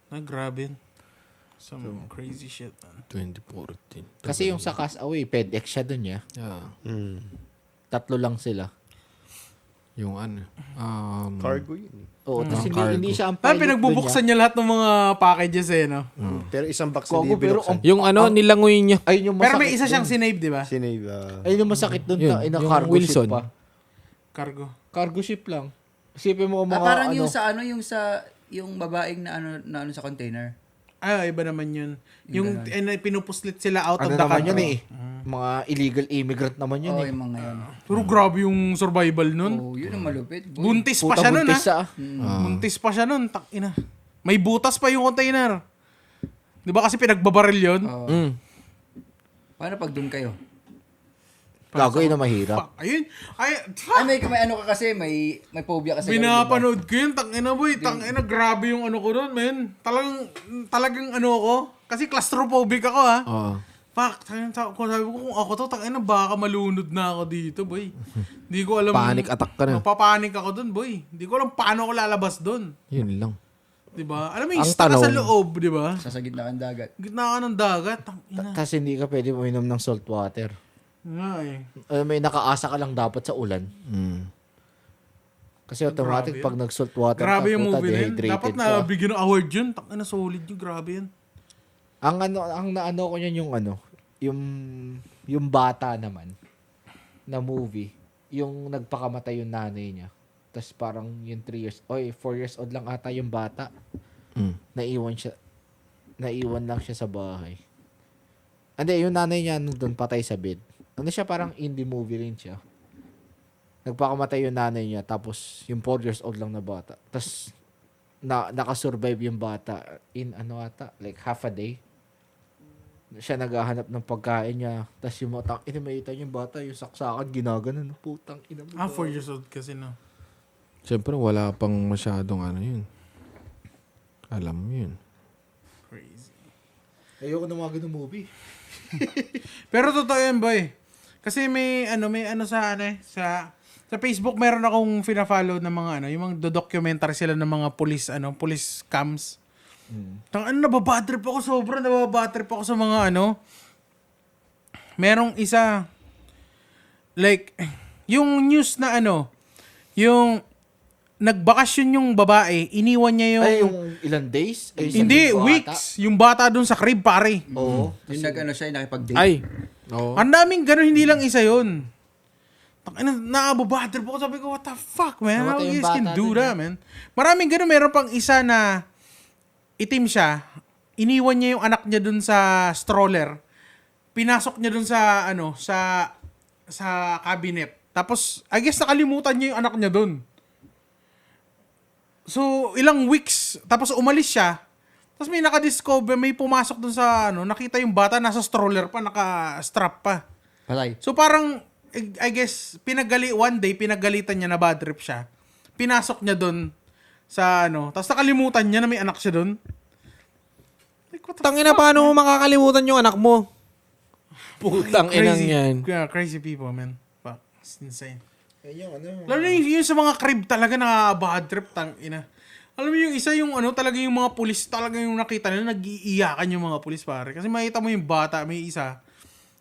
Ay, grabe yun. Some crazy shit, man. 2014. Kasi yung sa Castaway, FedEx siya doon ya. Yeah. 3 lang sila. Yung Cargo yun. Oo, tapos cargo. hindi siya ang Ah, pilot pinagbubuksan niya lahat ng mga packages eh, no? Pero isang box Kogo, hindi pero binuksan. yung nilangoy niya. Ayun yung Pero masakit may isa siyang dun. sinave, di ba? Sinave. Ayun yung masakit doon. Yun, Ina yung cargo Wilson. ship pa. Cargo. Cargo ship lang. Isipin mo kung mga parang yung sa yung babaeng na sa container. Iba naman yun. Yung pinupuslit sila out of ano the naman country. yun eh. Mga illegal immigrant naman yun Oo, eh. yung mga yun. Pero grabe yung survival nun. Oh, yun ang malupit. Boy. Buntis pa Puta siya nun, buntis ha? Buntis pa siya nun. Takina. May butas pa yung container. Di ba kasi pinagbabaril yun? Oo. Paano pag doon kayo? Gago yun na mahirap. Ayun. Ay, may ano ka kasi, may phobia kasi. Pinapanood ko yun. Tangina boy. Tangina, grabe yung ano ko doon, men. Talagang ano ko. Kasi claustrophobic ako, ha? Oo. Fuck, sabi ko kung ako to, tangina, baka malunod na ako dito, boy. Hindi ko alam. Panic attack ka na. Mapapanik ako doon, boy. Hindi ko alam paano ako lalabas doon. Yun lang. Diba? Alam mo yung Ang stuck ka sa tanong- loob, diba? Sa gitna ng dagat. Gitna ka ng dagat. Tangina. Tapos hindi ka pwede uminom ng salt water. Nga eh. May nakaasa ka lang dapat sa ulan. Kasi automatic Grabe pag nag-salt water Grabe ka, yung puta, movie na yun. dehydrated Dapat ka. na bigyan ng award yun. Tangina solid yun. Grabe yun. Ang naano ko niyan yung yung bata naman na movie, yung nagpakamatay yung nanay niya. Tapos parang yung 4 years old lang ata yung bata. Naiwan lang siya sa bahay. Hindi, yung nanay niya doon patay sa bed. Ano siya, parang indie movie rin siya. Nagpakamatay yung nanay niya, tapos yung 4 years old lang na bata. Tapos nakasurvive yung bata in like half a day. Siya naghahanap ng pagkain niya. Tapos yung mga inimaitan yung bata, yung saksakan, ginaganon. Putang ina mo. 4 years old kasi no. Siyempre, wala pang masyadong yun. Alam mo yun. Crazy. Ayoko na mga ganun movie. Pero totoo yan, boy. Kasi may sa Facebook meron akong fina-follow ng mga yung mga documentary sila ng mga police cams. Nababadtrip ako sobrang nababadtrip ako sa mga merong isa like yung news na yung nagbakasyon yung babae, iniwan niya yung Ay, yung ilang days? Ay, hindi, isang weeks. Yung bata dun sa crib, pare. Oo. Yung siya, nakipag-date. Ay! Oo. Ang daming ganun, hindi lang isa yun. Nakababadrip ako. Sabi ko, what the fuck, man? How Namatay you yung guys can bata do dun, that, man? Maraming ganun. Meron pang isa na itim siya. Iniwan niya yung anak niya dun sa stroller. Pinasok niya dun sa, sa cabinet. Tapos, I guess nakalimutan niya yung anak niya dun. So, ilang weeks. Tapos umalis siya. Tapos may nakadiscover, may pumasok dun sa, nakita yung bata, nasa stroller pa, naka-strap pa. Patay. So parang, I guess, one day, pinagalitan niya na bad trip siya. Pinasok niya dun sa tapos nakalimutan niya na may anak siya dun. Like, what the Tangina, paano mo makakalimutan yung anak mo? Putang inang yan. Yeah, crazy people, man. Fuck, it's insane. Yung Lalo na yung sa mga crib talaga na bad trip, tangina. Alam mo yung isa yung talaga yung mga pulis, talaga yung nakita nila, nag-iiyakan yung mga pulis, pare. Kasi makita mo yung bata, may isa,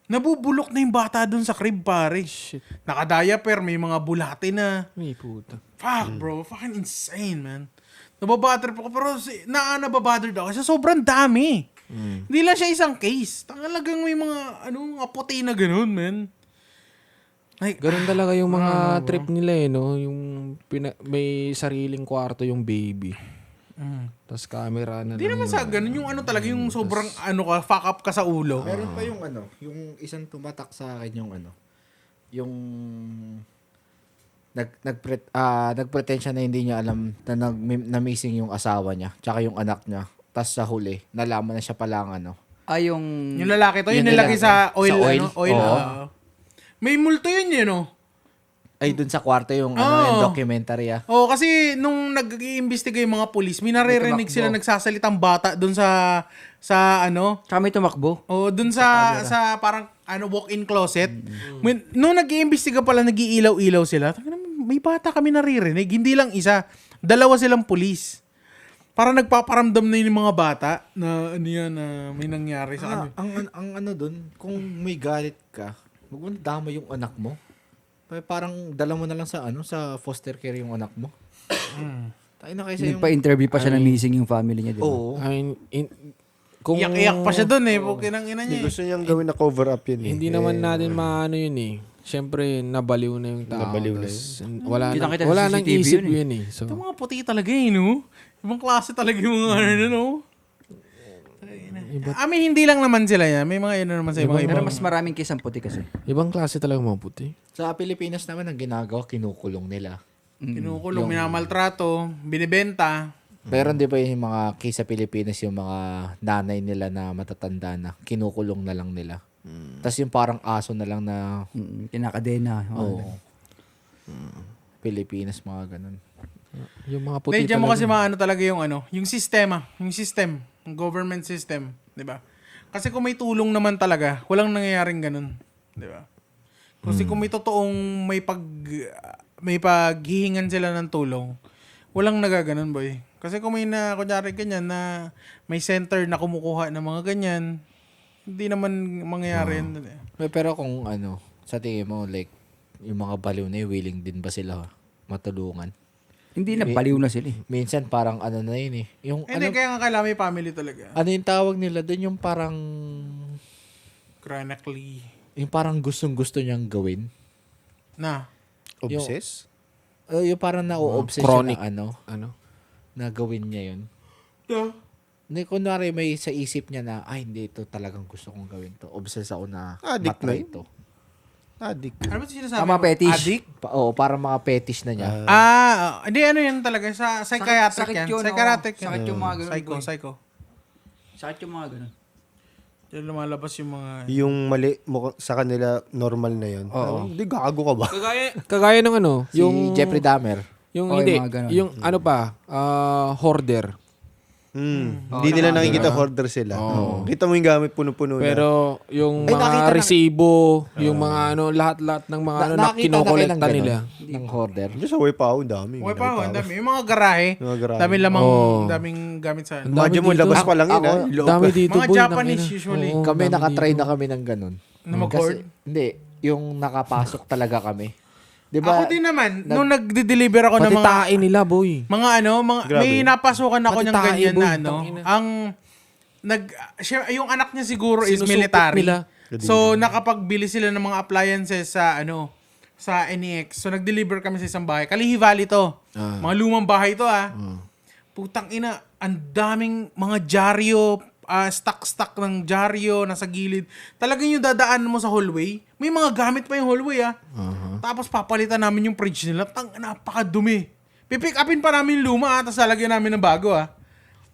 nabubulok na yung bata dun sa crib, pare. Shit. Naka-diaper, may mga bulate na. May puta. Fuck, bro. Fucking insane, man. Nababother po ko, pero nababother daw kasi sobrang dami. Hindi lang siya isang case. Talagang may mga, mga puti na ganun, man. Like, Ganun talaga yung mga trip nila no? Yung may sariling kwarto yung baby. Tapos camera na hindi lang. naman sa ganun. Yung talaga, yung sobrang, fuck up ka sa ulo. Meron pa yung yung isang tumatak sa akin yung nagpretend siya na hindi niya alam na missing yung asawa niya, tsaka yung anak niya. Tapos sa huli, nalaman na siya pala yung... Yung lalaki to, yung Yung nilagay lalaki. sa oil, Sa oil? oil. Oo. May multo yun, ay dun sa kwarto yung Oo. yung documentary Oo, kasi nung nag-iimbestiga yung mga polis, may naririnig sila nagsasalitang bata dun sa Tsaka may tumakbo. o dun sa parang walk-in closet. Nung nag-iimbestiga pala, nag-iilaw-ilaw sila. May bata kami naririnig, hindi lang isa. Dalawa silang pulis. Parang nagpaparamdam na yung mga bata na na may nangyari sa kanya. ang dun, kung may galit ka, wag mo dama yung anak mo. Parang dala mo na lang sa sa foster care yung anak mo. Tayo na kaysa yung... Nagpa-interview pa siya na missing yung family niya, di ba? Oo. Kung Iyak-iyak pa siya dun Kinang ina niya. Gusto niyang gawin na cover up yun eh. hindi naman natin maano yun Siyempre, nabaliw na yung tao. Nabaliw na Tas, wala Kita-kita wala sa nang CCTV isip yun yun So, Ito mga puti talaga no? Ibang klase talaga yung mga hindi lang naman sila yan. May mga naman sa mga Pero ibang. mas maraming case ang puti kasi. ibang klase talaga mga puti. Sa Pilipinas naman, ang ginagawa, kinukulong nila. Kinukulong, minamaltrato, binibenta. Pero di ba yung mga case sa Pilipinas, yung mga nanay nila na matatanda na, kinukulong na lang nila. Tapos yung parang aso na lang na, Kinakadena. oo. Pilipinas, mga ganun. Yung mga puti Medyo mo talaga. kasi maano talaga yung yung sistema, yung government system, 'di ba? Kasi kung may tulong naman talaga, walang nangyayaring ganun, 'di ba? Kasi kung may totoong may paghihingan sila ng tulong, walang nagaganon, boy. Kasi kung may kunyari ganyan na may center na kumukuha ng mga ganyan, hindi naman mangyayari yan. Pero kung Sa tingin mo, like, yung mga baliw na yun, willing din ba sila matulungan? Hindi na, baliw na sila eh. Minsan parang ano na yun eh. Yung, Hindi, kaya nga kailangan may family talaga. ano yung tawag nila doon, yung parang Chronically. yung parang gustong-gusto niyang gawin. Na. Obsess? Yung parang na-obsess Chronic. na Ano? na gawin niya yun. Yeah. Hindi, kunwari may sa isip niya na, ay, hindi, ito talagang gusto kong gawin to. Obsessed ako na Addict na matry yun. to. Addict. Ano ba sinasabi Tama, mo? fetish. Addict? Oo, parang mga fetish na niya. Hindi, ano yan talaga. Sa psychiatric Sakit yan. yun, Psychiatric oo. yan. Sakit yung mga ganun, boy. Psycho. Sakit yung mga ganun. Diyan lumalabas yung mga... Yung mali sa kanila, normal na yun. Hindi, gago ka ba? Kagaya ng ano, Si Jeffrey Dahmer. yung Okay, hindi, mga ganun. yung ano pa, hoarder. Hindi nila nakikita hoarder sila. Kita mo yung gamit puno-puno na. Pero yung Ay, nakita mga na- resibo, yung mga ano, lahat-lahat ng mga ano na Nakita na kinokolekta kailang nila. ganun, ng hoarder. Diyan sa way pa ako, dami. Okay pa, ang dami. Yung mga garahe. Mga garahe. Dami lamang, Oo. daming gamit sa... Ang dami Imagine mo, dito. labas pa lang yun, Ako, ha? Loob Dami pa. dito, Mga boy. Japanese nakina. usually. Oo, Kami dami nakatry dito. na kami ng ganun. Na mag-hoard? Hindi, yung nakapasok talaga kami. Diba? Ako din naman, nung nagde-deliver ako ng mga... Patitain nila, boy. Mga ano, may napasukan ako ng Patitae, ganyan boy, na ano. tangina. Yung anak niya siguro is Sinusupot military. nila. So nakapagbili sila ng mga appliances sa sa NEX. So nag-deliver kami sa isang bahay. Kalihi Valley to. Mga lumang bahay to Putang ina, ang daming mga dyaryo, stock ng dyaryo nasa gilid. Talagang yung dadaan mo sa hallway, may mga gamit pa yung hallway Tapos papalitan namin yung fridge nila. Napakadumi. Pipick upin pa namin yung luma tapos lalagyan namin ng bago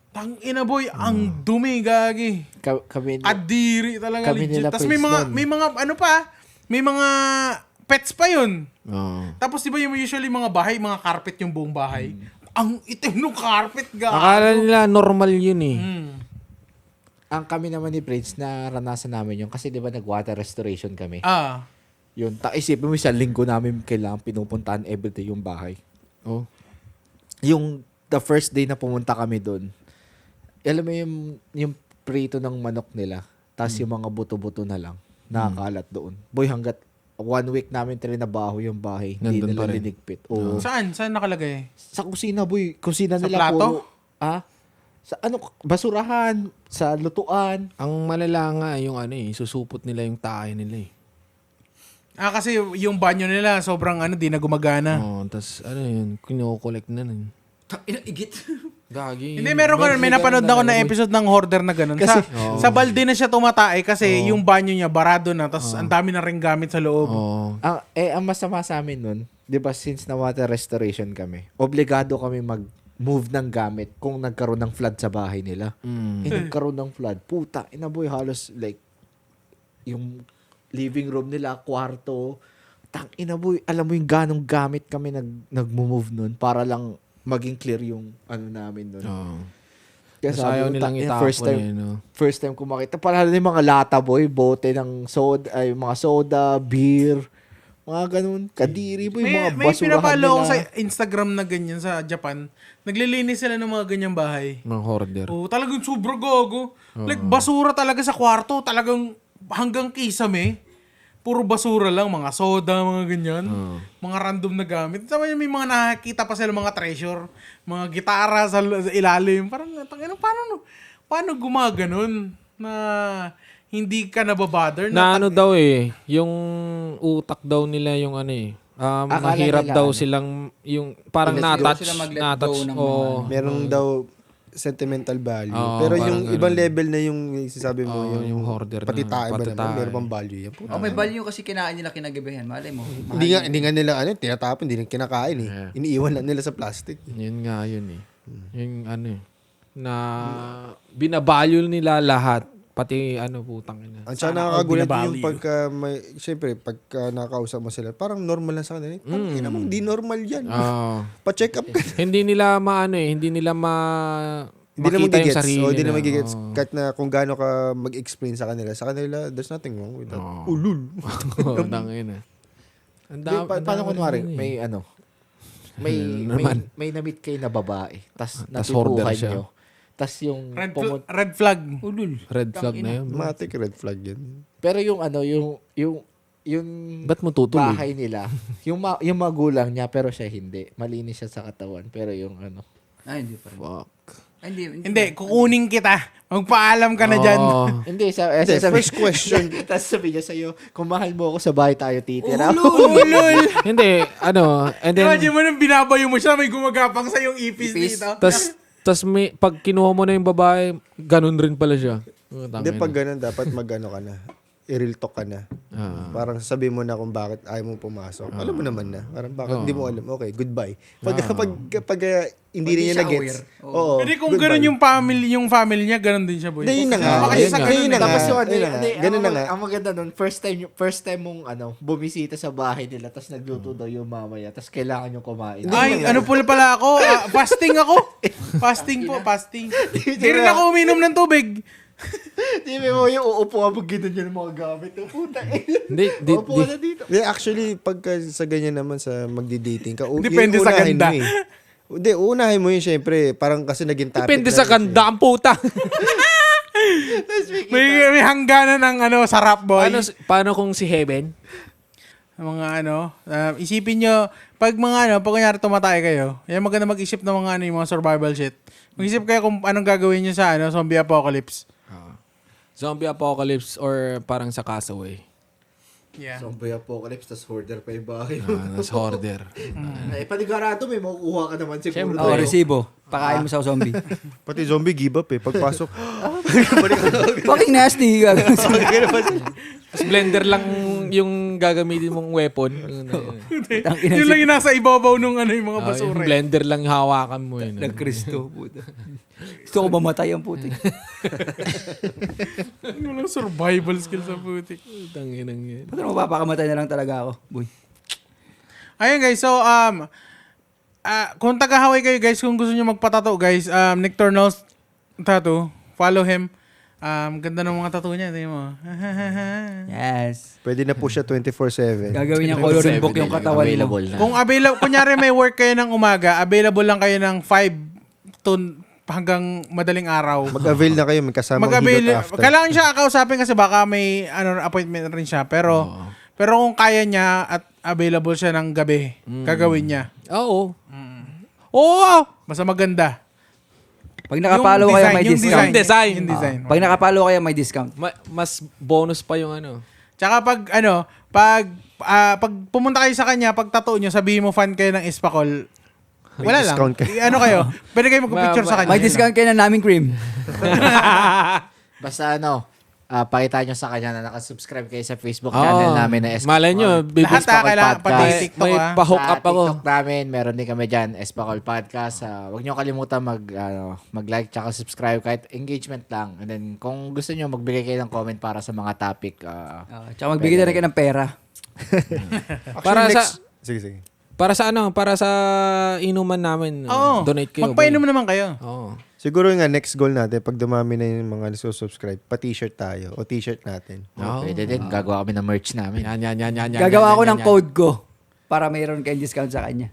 Tangina boy, ang dumi gagi. Kami, Adiri talaga Kami legit. nila Tapos may mga Prince may mga pets pa yun. Oo. Tapos di ba yung usually mga bahay, mga carpet yung buong bahay. Ang itim ng carpet gagi. Akala nila normal yun eh. ang kami naman ni Prince, naranasan namin yun. Kasi di ba nag-water restoration kami. Yun, isipin mo, isang linggo namin kailangan pinupuntahan everyday yung bahay. Oh. Yung the first day na pumunta kami doon, alam mo yung prito ng manok nila, tapos yung mga buto-buto na lang, nakakalat doon. Boy, hanggat 1 week namin trinabaho yung bahay, hindi Nandun nila pa rin. linigpit. Oo. Saan nakalagay? Sa kusina, boy. Kusina Sa nila plato? puro, sa basurahan, sa lutuan. Ang malala nga yung susupot nila yung tae nila eh. Kasi yung banyo nila sobrang di na gumagana. Oh, tas yun, kino-collect na nun. Igit. Gagi. Hindi, meron ko may napanood ako na episode ng hoarder na ganun. Sa balde na siya tumatae kasi yung banyo niya barado na tapos ang dami na rin gamit sa loob. Oh. Ang masama sa amin nun, di ba since na water restoration kami, obligado kami mag-move ng gamit kung nagkaroon ng flood sa bahay nila. Nagkaroon ng flood. Puta, inaboy halos like yung living room nila, kwarto. Inaboy, alam mo yung ganong gamit kami nag-move nun para lang maging clear yung namin nun. Oh. Kaya Mas sabi ayaw ko, nilang itapon first time ko makita, pala yung mga lata boy, bote ng soda, mga soda, beer, mga ganun, kadiri boy, mga May basurahan pinapalo ako nila. sa Instagram na ganyan sa Japan. Naglilinis sila ng mga ganyang bahay. Mga hoarder. Talagang sobra gago. Like basura talaga sa kwarto, talagang hanggang kisame. Puro basura lang, mga soda, mga ganyan. Mga random na gamit. Sabi niya, may mga nakakita pa sila mga treasure, mga gitara sa ilalim. Parang, paano gumaganon na hindi ka nababother? Na daw yung utak daw nila yung Akala mahirap nila, daw silang yung parang Let go na-touch. sila mag-let go ng mga Meron daw sentimental value. Oo, Pero parang yung ganun. ibang level na yung sinasabi mo, yung hoarder pati na, tae ba pati naman, tae. meron pang value yan. Puta. May value kasi kinain nila kinagabihan. Malay mo. Hindi nga nila tinatapon, hindi nila kinakain Iniiwan lang nila sa plastic. Yun nga yun eh. Yung na binavalue nila lahat. Pati putang ina. Ang sana nakakagulat yung pagka siyempre, pagka nakausap mo sila, parang normal lang sa kanila. Tangina mo, hindi normal yan. Pa-check up ka. Hindi nila hindi nila Hindi na makita yung magigets. sarili Hindi na na. magigets. Kahit na kung gaano ka mag-explain sa kanila, there's nothing wrong with that. Ulul. Putang ina. Ang dami. Paano kunwari, may naman. may na-meet kayo na babae, tas hoarder natutuhan siya. nyo. Tas yung Red flag. Ulul. Red flag na yun. Matic red flag yan. pero yung yung Ba't mo tutuloy? bahay nila, yung magulang niya, pero siya hindi. Malinis siya sa katawan, pero yung ano. Ay, hindi pa rin. Fuck. Ay, hindi. Hindi, kukunin kita. Magpaalam ka na dyan. Oo. Hindi, Hindi, first question. Tapos sabi niya sa'yo, kung mahal mo ako sa bahay tayo titira. Ulol! Hindi, ano, and then, Imagine mo nang binabayo mo siya, may gumagapang sa yung ipis dito. tas may, pag kinuha mo na yung babae, ganun rin pala siya. Hindi, pag ganun, dapat mag-ano ka na. I-real talk ka na. Parang sabi mo na kung bakit ayaw mo pumasok. Alam mo naman na. Parang bakit hindi mo alam. Okay, goodbye. Pag hindi rin niya na-gets. Oo. Hindi kung gano'n yung family niya, gano'n din siya, boy. Hindi, yun na nga. Kasi Yun sa nga. ganun Yun na nga. Tapos yun, Yun na nga. Ganun na nga. Ang maganda nun, first time mong bumisita sa bahay nila, tapos nagluto daw yung mama niya, tapos kailangan yung kumain. Ay, ano pala ako? Fasting ako. Fasting. Hindi rin ako uminom ng tubig. Di mo yung uupo ka pag ganun yung mga gamit. Puta eh. Hindi, Uupo ka na dito. Yeah, actually, pagka sa ganyan naman sa magdi-dating ka, Depende sa unahin ganda. mo eh. Hindi, unahin mo yun syempre. Parang kasi naging topic depende na sa rin siya. ganda ang puta. May hangganan ng sarap, boy. Paano kung si Heaven? Mga isipin nyo, pag kunyari tumatay kayo, yan maganda mag-isip ng yung mga survival shit. Mag-isip kayo kung anong gagawin nyo sa zombie apocalypse. Zombie apocalypse or parang sa Castaway. Yeah. Zombie apocalypse, tas hoarder pa yung bahay. Nas hoarder. Eh, panigarado may makukuha ka naman siguro. Oh, resibo. Pakain mo sa zombie. Pati zombie give up eh. Pagpasok, Fucking nasty. Tapos blender lang yung gagamitin mong weapon. Yun lang yung nasa ibabaw nung yung mga Yung basura. blender lang yung hawakan mo. Yun. Nag-Kristo, puta. Gusto ko mamatay ang puti. Walang survival skill sa putik. Tanginang yun. Ba't mapapakamatay na lang talaga ako, boy? Ayun guys, so kung taga-Hawaii kayo guys, kung gusto nyo magpatato guys, Nictornals Tattoo, follow him. Ganda ng mga tattoo niya, tingnan mo. Yes. pwede na po siya 24/7. Gagawin niya coloring book yung katawan nila. Kung available, kunyari may work kayo ng umaga, available lang kayo ng 5 to hanggang madaling araw. Mag-avail na kayo, may kasamang Mag-avail. hilot after. Kailangan siya kausapin kasi baka may appointment rin siya. Pero kung kaya niya at available siya ng gabi, gagawin niya. Oo. Oo! Basta maganda. Pag nakapalo kayo, may discount. Yung design. Pag nakapalo kayo, may discount. Mas bonus pa yung Tsaka pag pag pumunta kayo sa kanya, pag tattoo nyo, sabihin mo fan kayo ng Espacol. May Wala lang. discount kayo. Kayo? Pwede kayo magpicture sa kanya. May discount kayo na naming cream. Basta pakita nyo sa kanya na nakasubscribe kayo sa Facebook channel namin na Espacol. Malay nyo, Lahat kailangan pati TikTok may pa-hook Sa up ako. TikTok namin, meron din kami dyan, Espacol Podcast. Huwag nyo kalimutan mag-like tsaka subscribe kahit engagement lang. And then, kung gusto nyo, magbigay kayo ng comment para sa mga topic. Tsaka magbigay na rin kayo ng pera. Para sa Sige. para sa inuman namin. Oo. Donate kayo. Magpainom naman kayo. Oo. Siguro nga next goal natin, pag dumami na yung mga nagsusubscribe, pa-t-shirt tayo o t-shirt natin. Pwede din. Gagawa kami ng merch namin. Yan. Gagawa ako ng code ko para mayroon kayong discount sa kanya.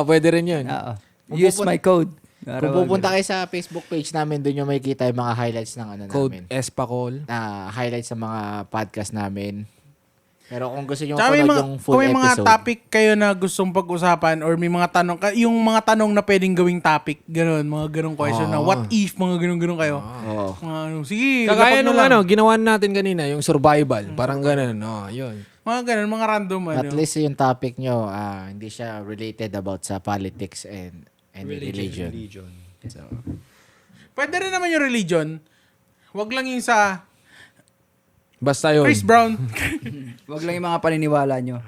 Pwede rin yun. Oo. Use my code. Kung pupunta kayo sa Facebook page namin, doon nyo makikita yung mga highlights ng Code namin. Espacol. Highlights sa mga podcast namin. Pero kung gusto nyo Tsaka may mapanood yung full kung may mga episode, topic kayo na gustong pag-usapan or may mga tanong, yung mga tanong na pwedeng gawing topic, gano'n, mga gano'ng question na what if, mga gano'n kayo. Sige, Kagaya dapat nung na lang. ginawa natin kanina, yung survival. Parang ganun. Yun. Mga gano'n, mga random. at least yung topic nyo, hindi siya related about sa politics and religion. So, Pwede rin naman yung religion. Wag lang yung sa Basta yun. Chris Brown. Wag lang yung mga paniniwala nyo.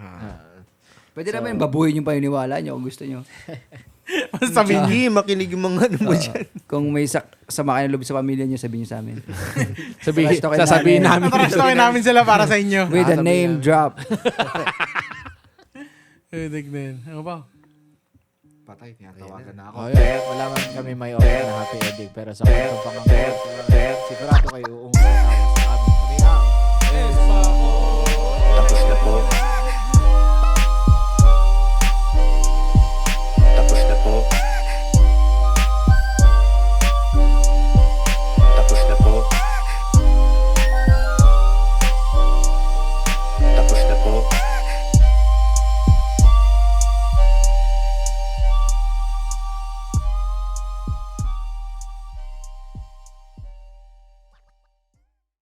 Pwede naman babuhin yung paniniwala nyo kung gusto nyo. Sabihin Sige, makinig yung mga ano mo dyan. Kung may sama kayo ng loob sa pamilya nyo, sabihin nyo sa amin. Sasabihin namin. Tatrastokin namin sila para sa inyo. With a name drop. Tignan. Ano ba? patay, tinatawagan na ako. Oh, yeah. Wala man kami may offer na happy ending, pero sa mga pangangkot, sigurado kayo uunggol.